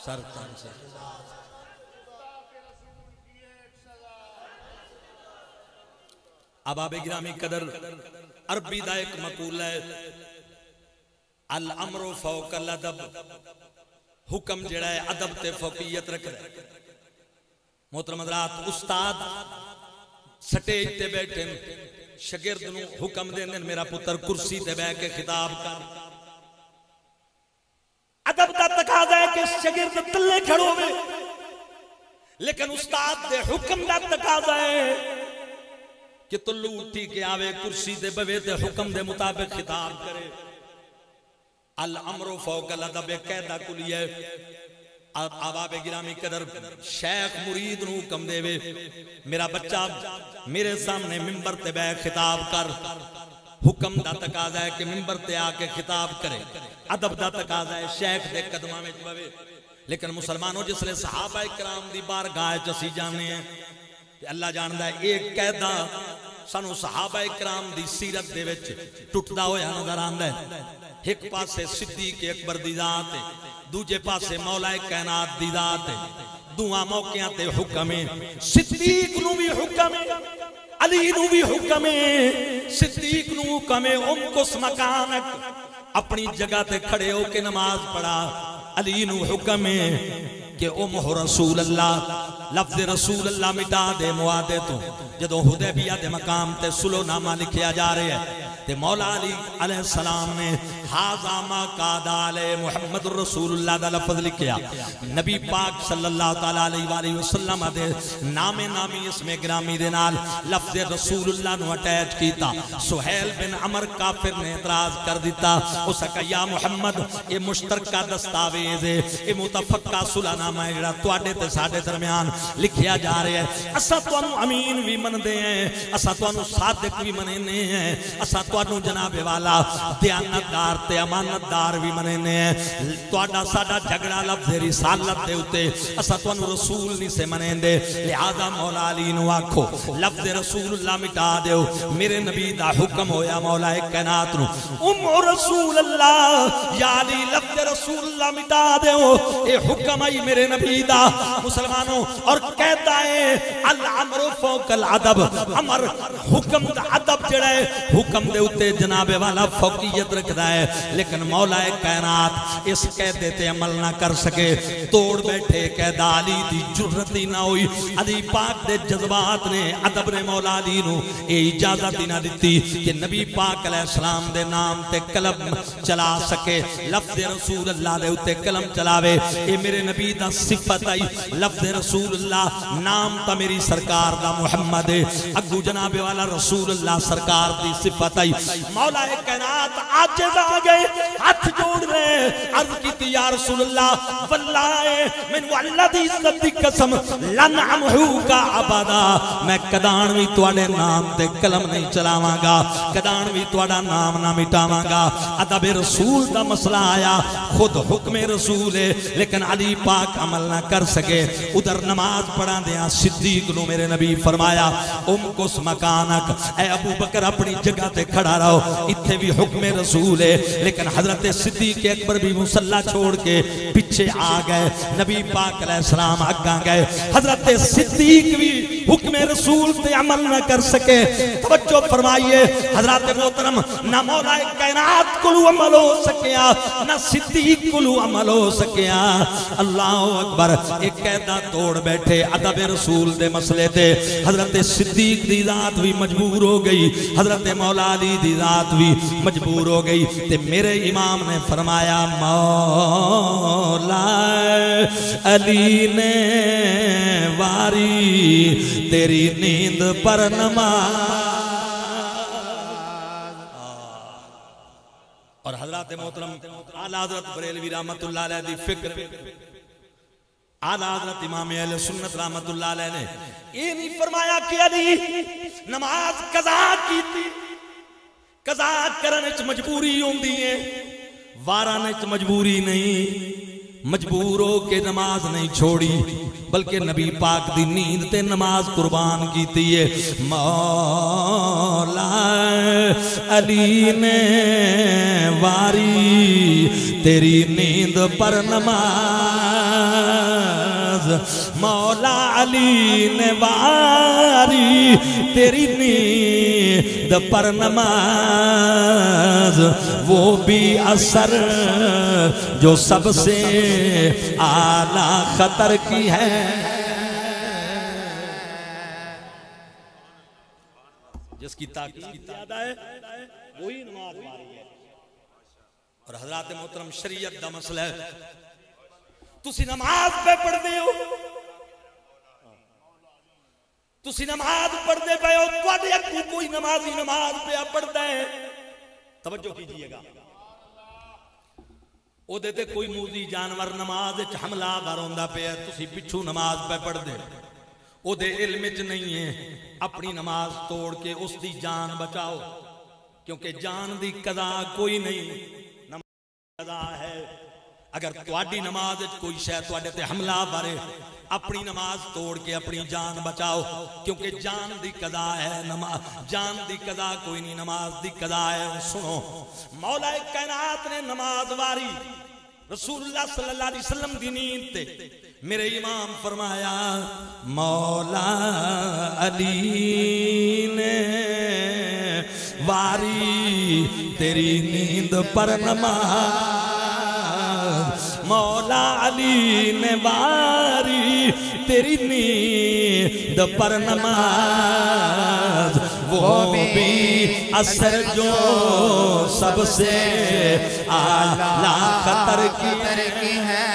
سرطان سے اباب گرامی قدر عربی دا ایک مقول ہے الامر فوق الادب حکم جڑا ہے ادب تے فوقیت رکھ رہے محترم حضرات استاد سٹیج تے بیٹھے شگرد نو حکم دیں میرا پتر کرسی تے بیٹھ کے خطاب کر ادب دا تقاضا ہے کہ شگرد تلے کھڑو میں لیکن استاد دے حکم دا تقاضا ہے کہ تلو اٹھی کے آوے کرسی دے بوے دے حکم دے مطابق خطاب کرے الامر فوق الادب قیدہ کلی ہے آباب گرامی قدر شیخ مرید نو حکم دے وے میرا بچہ میرے سامنے ممبر تے بے خطاب کر حکم دا تقاضا ہے کہ ممبر تے آ کے خطاب کرے ادب دا تقاضا ہے شیخ دے قدمہ میں جبوے لیکن مسلمانوں جس لئے صحابہ اکرام دی بارگاہ چسی جانے ہیں کہ اللہ جاندہ ہے ایک قیدہ سانو صحابہ اکرام دی سیرت دے وچ ٹوٹدا ہویا نظر آندہ ہے ایک پاسے صدیق اکبر دی ذات ہے دوجے پاسے مولا کائنات دی ذات ہے دعا موقعوں تے حکم ہے صدیق نو بھی حکم ہے علی نو بھی حکم ہے صدیق نو حکم ہے کس مکانک اپنی جگہ تے کھڑے ہو کے نماز پڑھا علی نو حکم ہے کہ رسول اللہ لفظ رسول اللہ مٹا دے معاہدے تو جدو حدیبیہ دے مقام تے سلو نامہ لکھیا جا رہے ہیں تے مولا علی علیہ السلام نے حاضا ما قاد علیہ محمد رسول اللہ دا لفظ لکھیا نبی پاک صلی اللہ علیہ وآلہ وسلم دے نامی اسم گرامی دے نال لفظ رسول اللہ نو اٹیچ کیتا سہیل بن عمر کافر نے اعتراض کر دیتا اس کا یا محمد یہ مشترکہ دستاویز ہے یہ متفقہ صلح نامہ ہے جڑا تواڈے تے ساڈے درمیان لکھیا جا رہے ہیں اسا تانوں امین بھی مندے ہیں اسا تانوں صادق بھی مننے ہیں اسا تانوں جناب والا دیانت دار تے امانت دار بھی مننے ہیں تواڈا ساڈا جھگڑا لفظ رسالت دے اوتے اسا تانوں رسول نہیں سے منیندے لہذا مولا علی نو آکھو لفظ رسول اللہ مٹا دیو میرے نبی دا حکم ہویا مولا کائنات نو رسول اللہ یا علی لفظ رسول اللہ مٹا دیو اے حکم آئی میرے نبی دا مسلمانوں اور کہتا ہے الامر فوق الادب امر حکم دا ادب جڑا ہے حکم دے اتے جناب والا فوقیت رکھتا ہے لیکن مولا کائنات اس قیدے تے عمل نہ کر سکے توڑ بیٹھے قیدہ علی دی جرتی نہ ہوئی علی پاک دے جذبات نے ادب نے مولا علی نو اے اجازت نہ دیتی کہ نبی پاک علیہ السلام دے نام تے قلم چلا سکے لفظ رسول اللہ دے اتے قلم چلاوے اے میرے نبی دا صفت آئی لفظ رسول اللہ نام تا میری سرکار دا محمد اگو جناب والا رسول اللہ سرکار دی صفت آئی مولا کائنات عاجز آگئے ہاتھ جوڑ رہے عرض کی یا رسول اللہ واللہ من واللہ عزت دی قسم لنعمہو کا عبادہ میں کدانوی توڑے نام تے قلم نہیں چلاواں گا کدانوی توڑا نام نہ مٹاواں گا ادب رسول دا مسئلہ آیا خود حکم رسول ہے لیکن علی پاک عمل نہ کر سکے ادھر نماز پڑھا دیا صدیق نو میرے نبی فرمایا کس مکانک اے ابو بکر اپنی جگہ تے کھڑا کھڑا رہو، اتھے بھی حکم رسول ہے۔ لیکن حضرت صدیق اکبر بھی مصلی چھوڑ کے پیچھے آ گئے، نبی پاک علیہ السلام آگاں گئے۔ حضرت صدیق بھی حکم رسول تے عمل نہ کر سکے۔ توجہ فرمائیے حضرات محترم، نہ مولا کائنات کلو عمل ہو سکیا، نہ صدیق کلو عمل ہو سکیا۔ اللہ اکبر، ایک قیدہ توڑ بیٹھے ادب رسول دے مسئلے تے۔ حضرت صدیق دی ذات بھی مجبور ہو گئی، حضرت مولا علی دی ذات بھی مجبور ہو گئی۔ تے میرے امام نے فرمایا مولا علی نے واری تیری نیند پر نماز۔ اور حضرات محترم اعلیٰ حضرت بریلوی رحمت اللہ علیہ دی فکر، اعلیٰ حضرت امام اہل سنت رحمت اللہ علیہ نے یہ نہیں فرمایا کہ علی نماز قضا کی تھی، قضا کرنے چ مجبوری ہوندی ہے، وارنے چ مجبوری نہیں، مجبور ہو کے نماز نہیں چھوڑی، بلکہ نبی پاک دی نیند تے نماز قربان کیتی ہے۔ مولا علی نے واری تیری نیند پر نماز، مولا علی نے واری تیری نیند پر نماز، وہ بھی اثر جو سب سے اعلیٰ خطر کی ہے۔ جس کی تاکید زیادہ ہے وہی نماز واری ہے۔ اور حضرات محترم شریعت دا مسئلہ ہے، تسی نماز پہ پڑھ دے ہو، تسی نماز پڑھ دے پہ ہو، کوئی نمازی نماز پہ پڑھ دے، توجہ کیجئے گا، او دیتے کوئی موذی جانور نماز حملہ داروندہ پہ ہے، تسی پچھو نماز پہ پڑھ دے، او دے علم چ نہیں ہے، اپنی نماز توڑ کے اس دی جان بچاؤ، کیونکہ جان دی قضا کوئی نہیں، نماز قضا ہے۔ اگر تواڈی نماز کوئی شے تواڈے تے حملہ بارے، اپنی نماز توڑ کے اپنی جان بچاؤ، کیونکہ جان دی قضا ہے، جان دی قضا کوئی نہیں، نماز دی قضا ہے۔ سنو، مولا کائنات نے نماز واری رسول اللہ صلی اللہ علیہ وسلم دی نیند تے، میرے امام فرمایا مولا علی نے واری تیری نیند پر نماز، مولا علی نے واری تیری نیند پر نماز، وہ بھی اثر جو سب سے اعلیٰ خطر کی ہے۔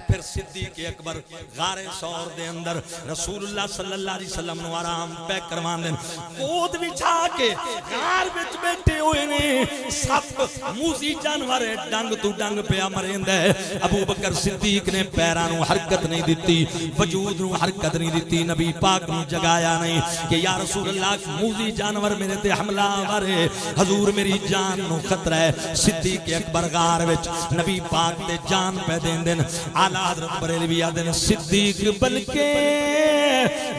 پھر صدیق اکبر غار سور دے اندر رسول اللہ صلی اللہ علیہ وسلم نو آرام پہ کرمان دیں، گود بچھا کے غار بچ بیٹھے ہوئے نے، سب موذی جانور ڈنگ تو ڈنگ پہ مرند ہے۔ ابو بکر صدیق نے پیرانو حرکت نہیں دیتی، وجود نو حرکت نہیں دیتی، نبی پاک نو جگایا نہیں کہ یا رسول اللہ موذی جانور میرے تے حملہ آورے، حضور میری جان نو خطرہ ہے۔ صدیق اکبر غار وچ نبی پاک تے جان پہ دین دن، اعلیٰ حضرت بریلوی آدھن صدیق بلکہ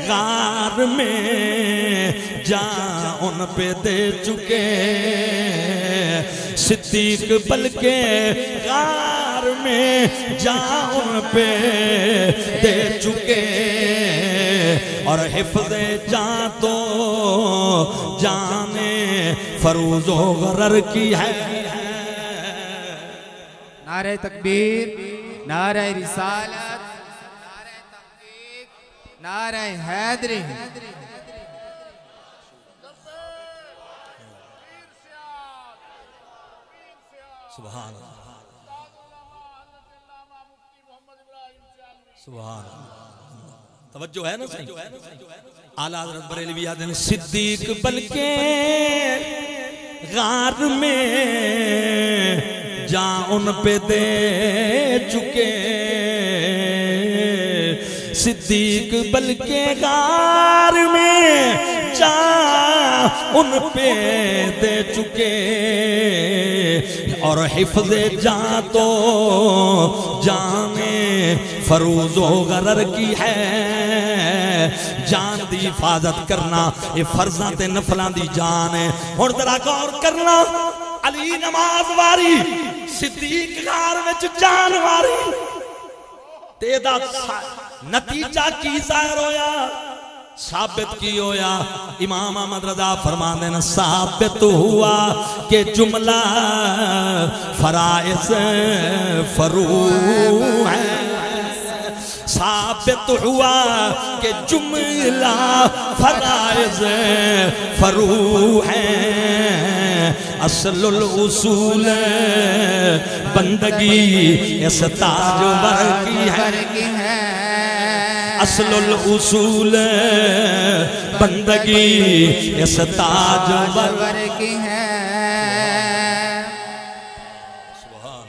غار میں جان ان پہ دے چکے، صدیق بلکہ غار میں جان ان پہ دے چکے، اور حفظ جان تو جان فروز و غرر کی ہے۔ نعرہ تکبیر، نعرہ رسالت، نعرہ تحقیق، نعرہ حیدری۔ سبحان اللہ، سبحان اللہ، توجہ ہے نا صحیح؟ اعلیٰ حضرت بریلوی آدھن صدیق بلکہ غار میں جان ان پہ دے چکے، صدیق بلکہ غار میں جان ان پہ دے چکے، اور حفظ جان تو جان فروز و غرر کی ہے جان دی حفاظت کرنا یہ فرضاں تے نفلاں دی جان ہے ہن ذرا غور کرنا علی نماز واری صدیق غار وچ جان واری تے دا نتیجہ کی ظاہر ہویا ثابت کی ہویا امام احمد رضا فرماندے نا ثابت ہوا کہ جملہ فرائض فروع ہے ثابت ہوا کہ جملہ فرائض فروع ہے اصل الاصول بندگی اس تاجور کی ہے اصل الاصول بندگی اس تاجور کی ہے سبحان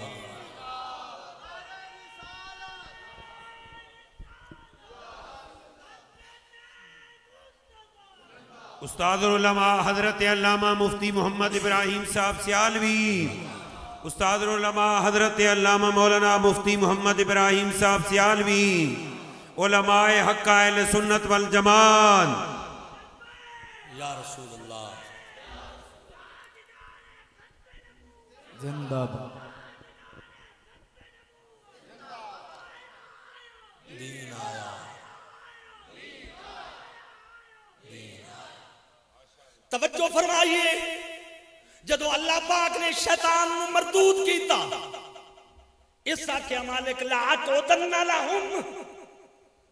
استاد العلماء حضرت علامہ مفتی محمد ابراہیم صاحب سیالوی استاد العلماء حضرت علامہ مولانا مفتی محمد ابراہیم صاحب سیالوی علماء حق اہل سنت والجماعت یا رسول اللہ زندہ باد دین آیا توجہ فرمائیے جدو اللہ پاک نے شیطان مردود کیتا اس آکھیا مالک لَعَقْعُدَنَّ لَهُمْ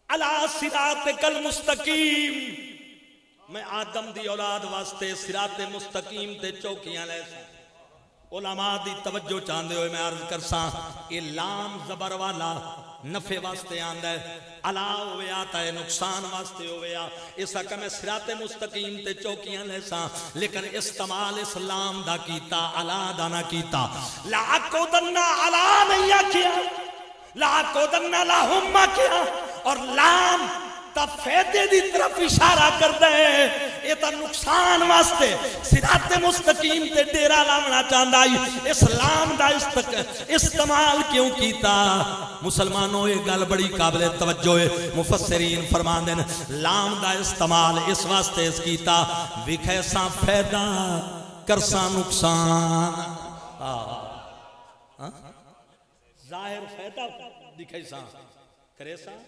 عَلَىٰ صِرَاطِكَ الْمُسْتَقِيمِ میں آدم دی اولاد واسطے صراط مستقیم تے چوکیاں لے سا علماء دی توجہ چاندے ہوئے میں عرض کرساں یہ لام زبر والا نفع واسطے آندہ ہے علا ہوئے آتا ہے نقصان واسطے ہوئے آ اس حقہ میں صراط مستقیم تے چوکیاں لے سا لیکن استعمال اسلام دا کیتا علا دا نہ کیتا لَعَقُدَنَّ عَلَا نہیں کیا لَعَقُدَنَّ لَهُمَّ کیا اور لام تا فیدے دی طرف اشارہ کر دے یہ تا نقصان واسطے صراط مستقیم تے ڈیرا لامنا چاندہ اسلام دا استعمال کیوں کیتا مسلمانوں یہ گل بڑی قابل توجہ ہے مفسرین فرمان دیں لام دا استعمال اس واسطے اس کیتا وکھے ساں فیدہ کرساں نقصان ظاہر فیدہ دکھے ساں کرے ساں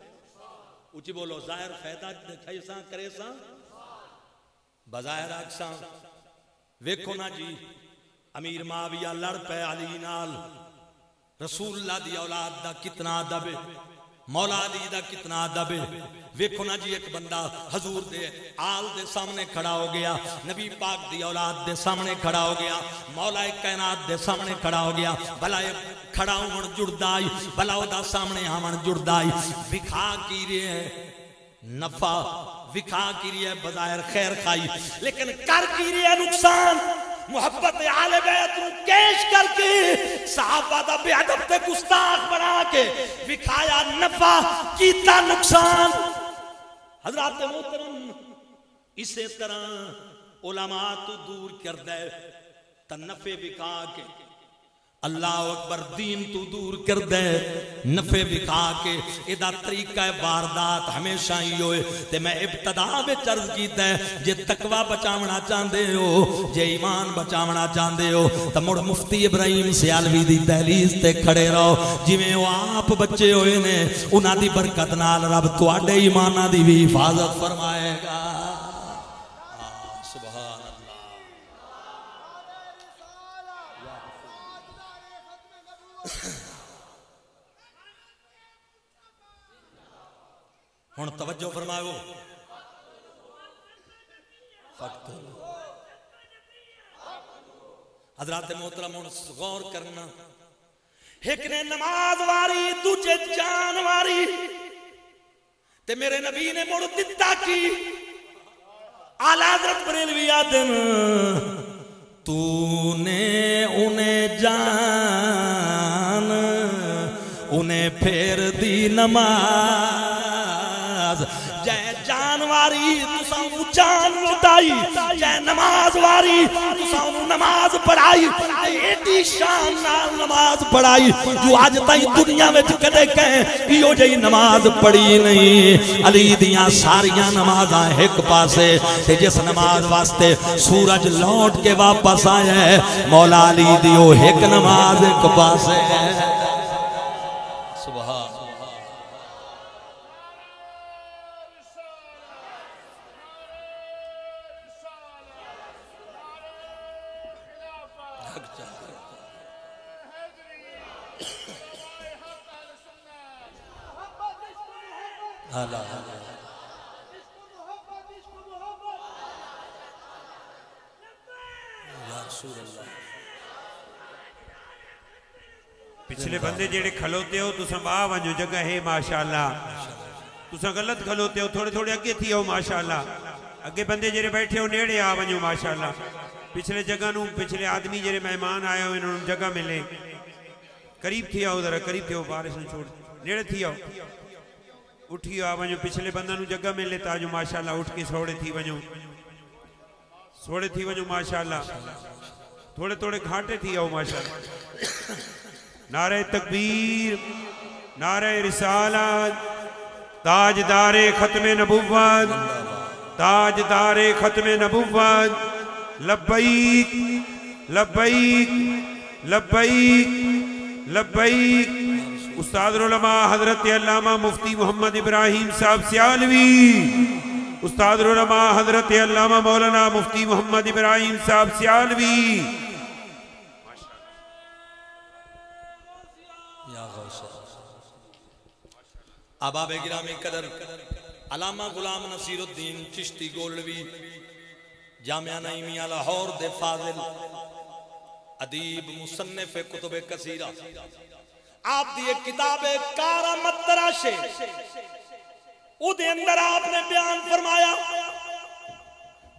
اچھی بولو ظاہر فیدہ دکھائی ساں کرے ساں بظاہر آکساں ویکھو نا جی امیر معاویہ لڑ پہ علی نال رسول اللہ دی اولاد دا کتنا ادب ہے مولا علی دا کتنا ادب ہے ویکھو نا جی ایک بندہ حضور دے آل دے سامنے کھڑا ہو گیا نبی پاک دی اولاد دے سامنے کھڑا ہو گیا مولا کائنات دے سامنے کھڑا ہو گیا بھلا کھڑا ہون جڑدائی بھلا دا سامنے ہون جڑدائی وکھا کی رہے ہیں نفع وکھا کی رہے ہیں بظاہر خیر خائی لیکن کر کی رہے ہیں نقصان محبت آل بیت کیش کر کے صحابہ دا بے ادب تے گستاخ بنا کے وکھایا نفع کیتا نقصان حضرات محترم اسی طرح علماء تو دور کر دے تا نفع وکھا کے اللہ اکبر دین تو دور کر دے نفع وکھا کے ادا طریقہ واردات ہمیشہ ہی ہوئے تے میں ابتدا میں چرز کیتا ہے جے تقوی بچاونا چاندے ہو جے ایمان بچاونا چاندے ہو تا مڑ مفتی ابراہیم سیالوی دی دہلیز تے کھڑے رہو جی میں وہ آپ بچے ہوئے نے انہاں دی برکت نال رب تواڈے ایمانہ دی بھی حفاظت فرمائے گا سبحان ہن توجہ فرماؤ حضرات محترم ہن غور کرنا ایک نے نماز واری دوجے جان واری تے میرے نبی نے مڑ دتا کی اعلی حضرت بریلوی آدم تو نے انہیں جان انہیں پھیر دی نماز جے جان ماری تساں انہوں جان لٹائی جے نماز واری تساں انہوں نماز پڑھائی ایڈی شان نال نماز پڑھائی جو آج تائی دنیا میں کدے کہیں یہ جئی نماز پڑھی نہیں علی دیاں ساریاں نمازاں ایک پاسے تے جس نماز واسطے سورج لوٹ کے واپس آیا ہے مولا علی دیو ایک نماز ایک پاسے ہے سبحان پچھلے بندے جیڑے کھلوتے ہو تو سنبھا ونجو جگہ ہے ماشاءاللہ تساں غلط کھلوتے ہو تھوڑے تھوڑے اگے تھی ہو ماشاءاللہ اگے بندے جیڑے بیٹھے ہو نیڑے آ ونجو ماشاءاللہ پچھلے جگہ نو پچھلے آدمی جیڑے مہمان آئے ہو انہوں جگہ ملے قریب تھی آؤ ذرا قریب تھی ہو بارش نو چھوڑ نیڑے تھی آؤ اٹھی آ ونجو پچھلے بندہ نو جگہ ملے تاجو ماشاءاللہ اٹھ کے سوڑے تھی ونجو ماشاءاللہ تھوڑے تھوڑے گھاٹے تھی آؤ ماشاءاللہ نعرہ تکبیر نعرہ رسالت تاجدار ختم نبوت تاجدار ختم نبوت لبیک لبیک لبیک لبیک استاد العلماء حضرت علامہ مفتی محمد ابراہیم صاحب سیالوی استاد العلماء حضرت علامہ مولانا مفتی محمد ابراہیم صاحب سیالوی احباب گرامی قدر علامہ غلام نصیر الدین چشتی گولوی جامعہ نعیمیہ لاہور دے فاضل ادیب مصنف کتب کثیرہ آپ دی ایک کتاب کارآمد تراشے او دے اندر آپ نے بیان فرمایا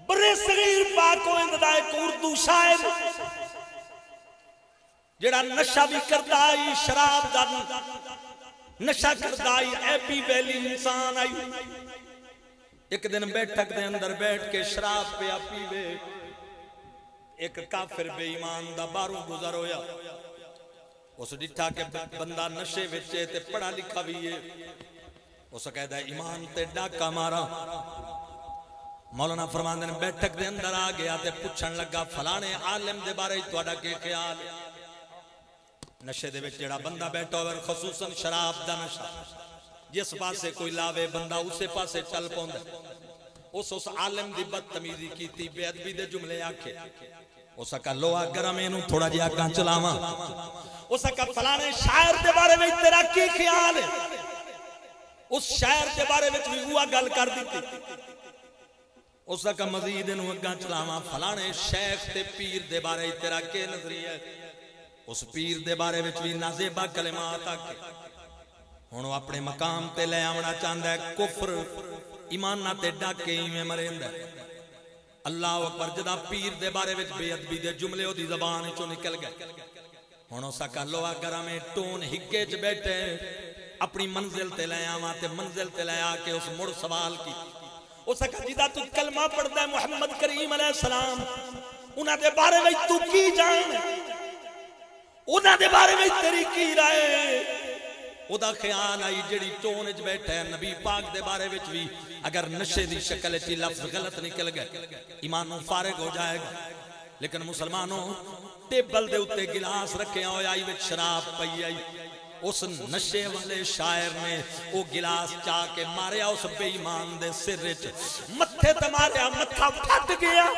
برے صغیر پاک و انددہ ایک اردو شاعر جڑا نشہ بھی کردائی شراب دا نشہ کردائی ایپی ویلی انسان آئی ایک دن بیٹھک دے اندر بیٹھ کے شراب پہ پیوے ایک کافر بے ایمان دا بارو گزر ہویا اس ڈٹھا کے بندہ نشے وچے تے پڑھا لکھا بھی ہے اس کہتا ہے ایمان تے ڈاکہ مارا مولانا فرماندے نے بیٹھک دے اندر آ گیا تے پوچھن لگا فلانے عالم دے بارے تہاڈا کی خیال ہے نشے دے وچ جڑا بندہ بیٹھا ہوئے خصوصاً شراب دا نشہ جس پاسے کوئی لاوے بندہ اسے پاسے چل پوندا اس عالم دی بدتمیزی کیتی بے ادبی دے جملے آکھے اس کا لوہا گرم اینو تھوڑا جہا اگاں چلاواں اس کا فلانے شاعر دے بارے میں تیرا کی خیال ہے اس شاعر دے بارے میں بھی ہوا گل کر دیتی اس کا مزید انہوں اگاں چلاواں فلانے شیخ تے پیر دے بارے تیرا کے نظریہ ہے اس پیر دے بارے میں بھی نازیبہ کلمات آکے انہوں اپنے مقام تے لے آمنا چاندہ ہے کفر ایمانہ تے ڈاکے ہی میں مرین ہے اللہ اکبر جدا پیر دے بارے میں بے ادبی دے جملے ہو دی زبان چو نکل گئے انہوں سکا لوہا گرہ میں ٹون ہکے چ بیٹھے اپنی منزل تے لے آواں تے منزل تے لے آکے اس مڑ سوال کی اس کا جدا تو کلمہ پڑھتا ہے محمد کریم علیہ السلام انہاں دے بارے میں تو کی جان انہاں دے بارے میں تیری کی رائے ادا خیال آئی جڑی ٹونج بیٹھے ہیں نبی پاک دے بارے وچ بھی اگر نشے دی شکل چی لفظ غلط نکل گئے ایمانوں فارغ ہو جائے گا لیکن مسلمانوں ٹیبل دے اتے گلاس رکھے ہوئے آئی وچ شراب پئی آئی اس نشے والے شاعر نے وہ گلاس چاہ کے ماریا اس بے ایمان دے سر وچ متھے تے ماریا متھا پھٹ گیا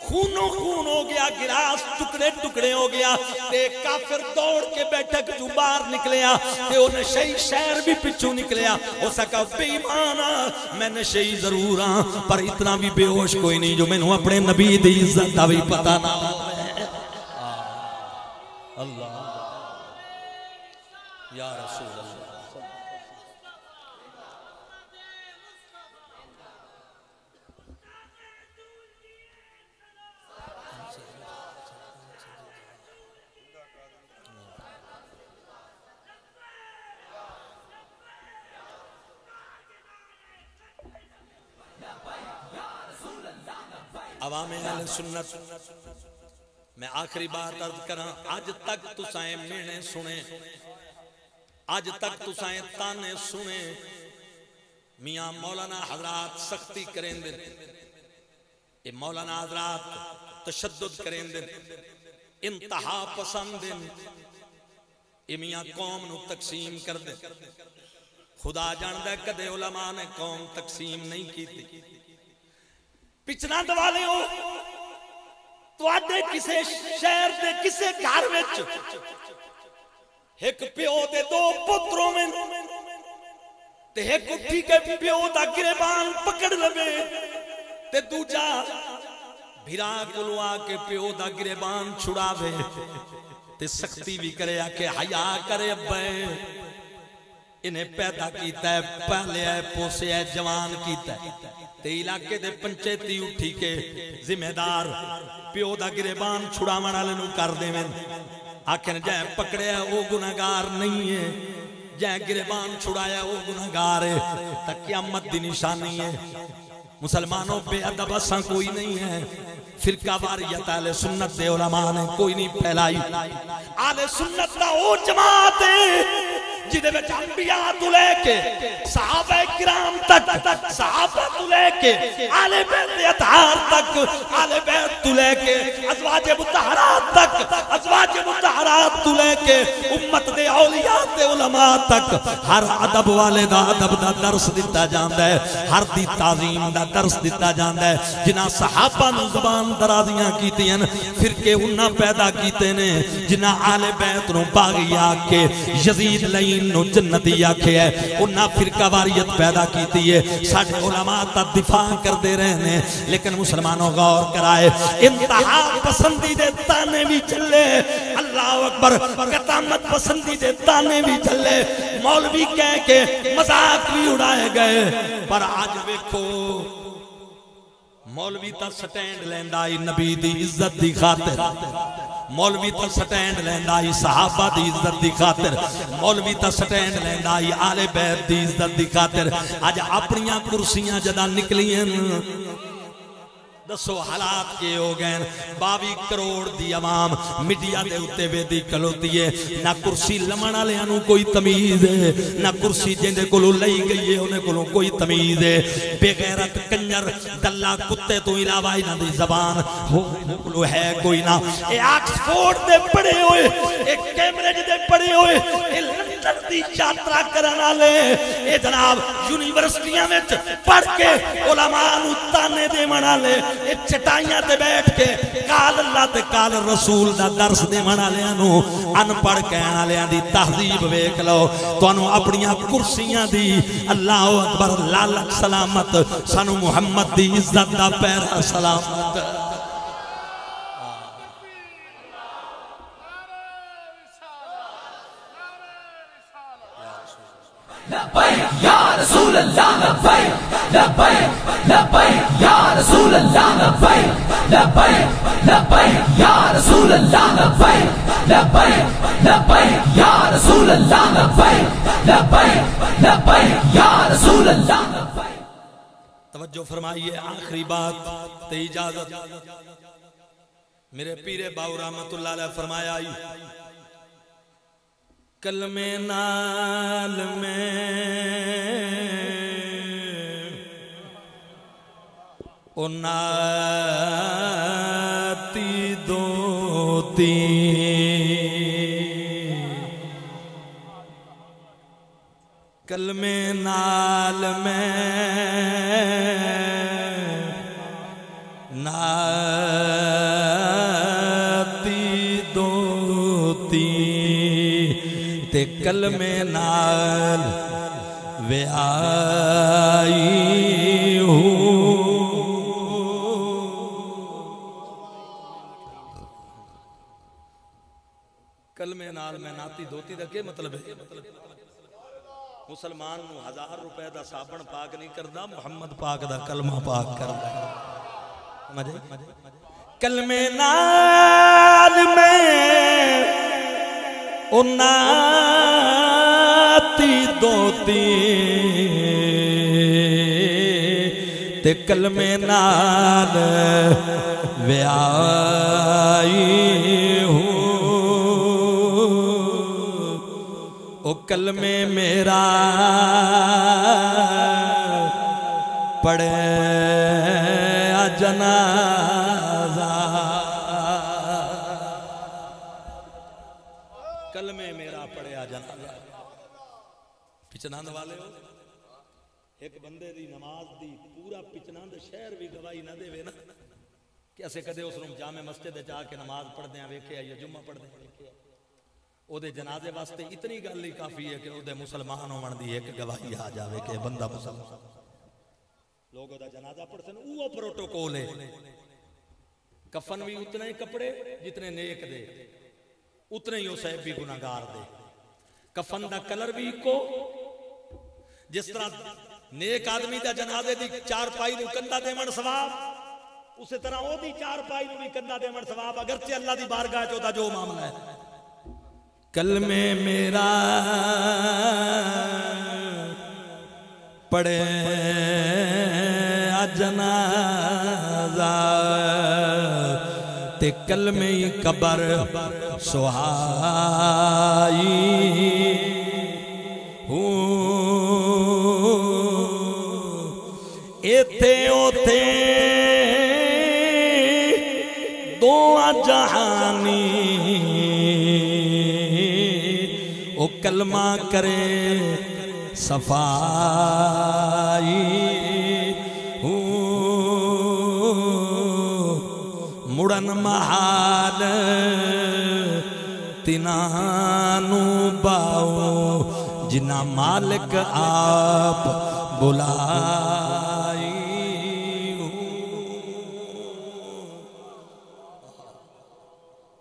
خونوں خون ہو گیا گلاس ٹکڑے ٹکڑے ہو گیا تے کافر دوڑ کے بیٹھک جو باہر نکلیا تے وہ نشئی شہر بھی پچھو نکلیا ہو سکا بے ایمانا میں نشئی ضرور ہاں پر اتنا بھی بے ہوش کوئی نہیں جو میں نے اپنے نبی دی عزت دا بھی پتہ نہ اللہ یا رسول اللہ عوام اہل سنت میں آخری بات عرض کرا آج تک تسائیں مینے سنے آج تک تسائیں تانے سنے میاں مولانا حضرات سختی کریں دن یہ مولانا حضرات تشدد کریں دن انتہا پسند دن یہ میاں قوم نو تقسیم کر دے خدا جاندہ کدے علماء نے قوم تقسیم نہیں کی تھی پچھنا دوالے ہو تو آدھے کسے شہر دے کسے گھر وچ ایک پیو دے دو پتروں میں تے ایک اٹھی کے پیو دا گریبان پکڑ لبے تے دوجا بھیرا کلوا کے پیو دا گریبان چھڑاوے تے سختی بھی کرے آکے حیا کرے ابے انہیں پیدا کیتا ہے پہلے ہے پوسے ہے جوان کیتا ہے تے علاقے دے پنچیتی اٹھی کے ذمہ دار پیو دا گریبان چھڑاوان والے نو کر دے میں آکھن جائے پکڑے ہے وہ گناہگار نہیں ہے جائے گریبان چھڑایا وہ گناہگار ہے تک قیامت دی نشانی ہے مسلمانوں پہ ادب اساں کوئی نہیں ہے فرقہ واریت اہل سنت دے علماء نے کوئی نہیں پھیلائی اہل سنت دا او جماعت ہے جدے میں انبیاء تو لے کے صحابہ کرام تک صحابہ تو لے کے آل بیت اطہار تک آل بیت تو لے کے ازواج مطہرات تک ازواج مطہرات تو لے کے امت دے اولیاء دے علماء تک ہر ادب والے دا ادب دا درس دیتا جاندہ ہے ہر دی تعظیم دا درس دیتا جاندہ ہے جنہ صحابہ نو زبان درازیاں کیتی ہیں فرقے انہاں پیدا کیتے نے جنہ آل بیت نو باغی آکے یزید لئی نو جنتی آکھے ہے انہاں فرقہ واریت پیدا کیتی ہے ساڑھے علماء تا دفاع کر دے رہنے لیکن مسلمانوں غور کرائے انتہا پسندی دے تانے بھی چلے اللہ اکبر قطامت پسندی دے تانے بھی چلے مولوی کہہ کے مذاق بھی اڑائے گئے پر آج ویکھو مولوی تا سٹینڈ لیندائی نبی دی عزت دی خاطر مولوی تا سٹینڈ لیندائی صحابہ دی عزت دی خاطر مولوی تا سٹینڈ لیندائی آل بیت دی عزت دی خاطر آج اپنیاں کرسیاں جدا نکلیں دسو حالات کے ہو گئے 22 کروڑ دی عوام میڈیا دے اتے وے دی کلوتی ہے نہ کرسی لمنا لے انو کوئی تمیز ہے نہ کرسی جندے کلو لئی گئی ہے انہیں کلو کوئی تمیز ہے بے غیرت کنجر دلہ کتے تو علاوہ انہ دی زبان وہ کلو ہے کوئی نہ اے آکسفورڈ دے پڑے ہوئے ایک کیمریج دے پڑے ہوئے اے لندن دی چاترہ کرنا لے اے جناب یونیورسٹیاں میں پڑھ کے علماء نتانے دے منا لے چٹائیاں تے بیٹھ کے کال اللہ تے کال رسول دا درس دے منا لیا نو ان پڑھ کہنا لیا دی تحذیب ویک لو تو انو اپنیاں کرسیاں دی اللہ اکبر لالک سلامت سانو محمد دی عزت دا پیرا سلامت لبیک یا رسول اللہ لبیک لبیک لبیک یا رسول اللہ لبیک لبیک لبیک یا رسول اللہ لبیک لبیک لبیک یا رسول اللہ لبیک لبیک لبیک یا رسول اللہ لبیک توجہ فرمائیے آخری بات تے اجازت میرے پیر باو رحمت اللہ علیہ فرمایا کلمے نال میں ناتی دوتی کلمے نال میں ناتی دوتی تے کلمے نال وے آئی ہوں کلمے نال میں ناتی دوتی دا کیا مطلب ہے مسلمان نو 1000 روپے دا صابن پاک نہیں کردا محمد پاک دا کلمہ پاک کردا کلمے نال میں ناتی دوتی تے کلمے نال ویائی ہوں او کلمے میرا پڑھے جنازہ کلمے میرا پڑھیا جنازہ پچناند والے ہو ایک بندے دی نماز دی پورا پچناند شہر بھی گواہی نہ دے وے نا کہ اسے کدے اس روم جامع مسجد جا کے نماز پڑھ دیں ویکھے یا جمعہ پڑھ دیں او دے جنازے واسطے اتنی گل ہی کافی ہے کہ او دے مسلمان ہون دی ایک گواہی آ جاوے کہ بندہ مسلمان لوگوں دا جنازہ پڑھتے ہیں وہ پروٹوکول ہے کفن بھی اتنے ہی کپڑے جتنے نیک دے اتنے ہی صاحب بھی گناہگار دے کفن دا کلر بھی کو جس طرح نیک آدمی دا جنازے دی چار پائی نو کندہ دیمن ثواب اسی طرح او دی چار پائی نو بھی کندہ دیمن ثواب اگرچہ اللہ دی بارگاہ چودا جو معاملہ ہے کلمے میرا پڑھے جنازہ تے کلمے قبر سہائی ایتھے اوتھے دعا جہانی او کلمہ کرے صفائی مڑن محال تنانو باؤ جنا مالک آپ بلائی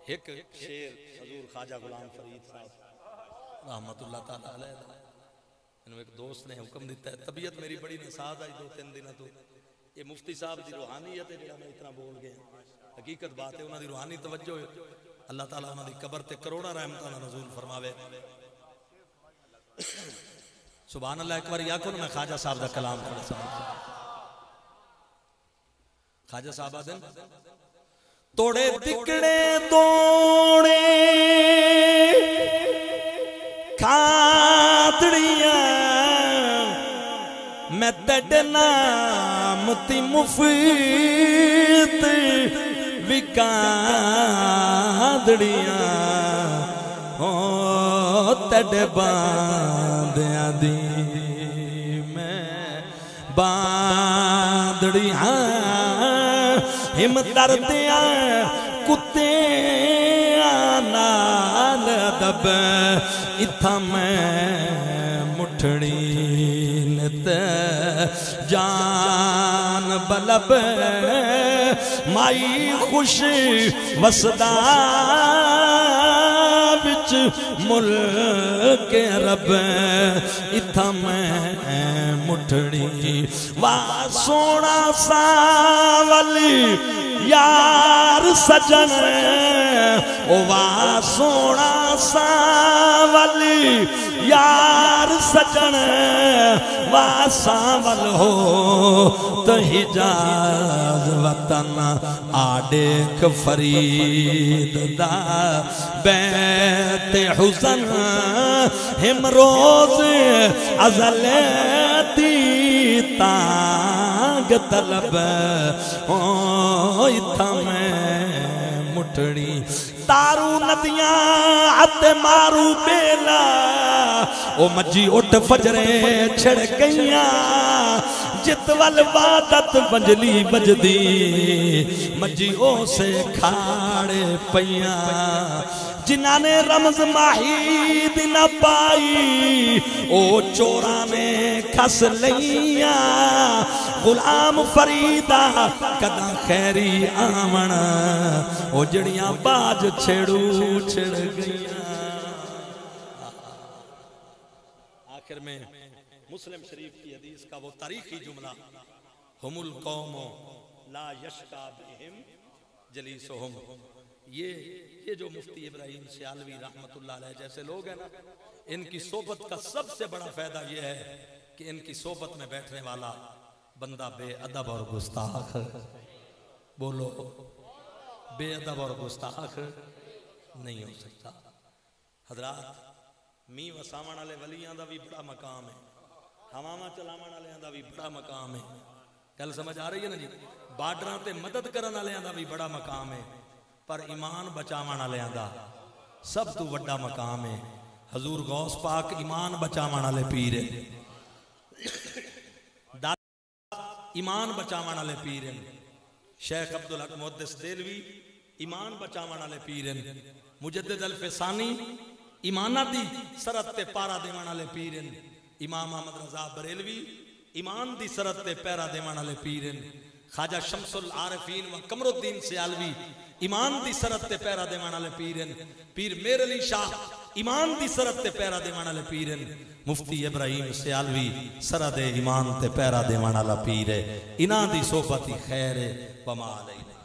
ایک شیر حضور خواجہ غلام فرید صاحب رحمت اللہ تعالیٰ علیہ انہوں ایک دوست نے حکم دیتا ہے طبیعت میری بڑی نساز آئی 2-3 دنوں تو یہ مفتی صاحب دی روحانیت ہے جہاں میں اتنا بول گیا حقیقت بات ہے انہوں دی روحانی توجہ ہے اللہ تعالیٰ انہوں دی قبر تے کروڑا رحمتہ نزول فرماوے سبحان اللہ ایک بار یا کن میں خواجہ صاحب دا کلام کرنا سمجھا خواجہ صاحب آدھن توڑے دکڑے توڑے کھاتڑیاں میں تڈ نام تی مفید وکاندڑیاں او تڈ باندیاں دی میں باندڑیاں ہم دردیاں کتیاں نال دب اتھا میں مٹھڑی نت جان بلب مائی خوش وسدا بچ ملک رب اتھا میں مٹھڑی وا سونا ساولی یار سجن او وا سونا ساولی یار سجن وا ساول ہو تو حجاز وطن آڈیک فرید دا بیت حسن ہم روز ازلیتی تانگ طلب اتھا میں مٹھڑی تارو ندیاں ہاتھ مارو بیلا او مجی اٹھ فجرے چھڑ گئیاں جت والوادت بنجلی بجدی مجی او سے کھاڑے پیاں جنہ نے رمز ماہی دن پائی او چورانے کھس لیاں غلام فریدہ کدہ خیری آمن او جڑیاں باج چھڑو چھڑ گئیاں آخر میں مسلم شریف کی حدیث کا وہ تاریخی جملہ ہم القوم لا یشکا بہم جلیسہم یہ جو مفتی ابراہیم سیالوی رحمت اللہ علیہ جیسے لوگ ہیں نا ان کی صحبت کا سب سے بڑا فائدہ یہ ہے کہ ان کی صحبت میں بیٹھنے والا بندہ بے ادب اور گستاخ، بولو بے ادب اور گستاخ نہیں ہو سکتا۔ حضرات می وساون والے ولیاں دا بھی بڑا مقام ہے، ہواواں چلاون والےاں دا بھی بڑا مقام ہے، گل سمجھ آ رہی ہے نا جی؟ بارڈراں تے مدد کرن والےاں دا بھی بڑا مقام ہے، پر ایمان بچاون والےاں دا سب تو بڑا مقام ہے۔ حضور غوث پاک ایمان بچاون والے پیر ہیں، ایمان بچاون والے پیر ہیں۔ شیخ عبدالحق محدث دہلوی ایمان بچاون والے پیر ہیں۔ مجدد الفسانی ایمانہ دی سرت تے پارا دیوان والے پیر ہیں۔ امام احمد رضا بریلوی ایمان دی سرت تے پیرا دیوان والے پیر ہیں۔ خواجہ شمس العارفین و قمر الدین سیالوی ایمان دی سرت تے پیرا دیوان والے پیر ہیں۔ پیر میر علی شاہ ایمان دی سرت تے پیرا دیوان والے پیر ہیں۔ مفتی ابراہیم سیالوی سرت ایمان تے پیرا دیوان والا پیر ہے۔ انہاں دی صحبت ہی خیر ہے، وما علینا۔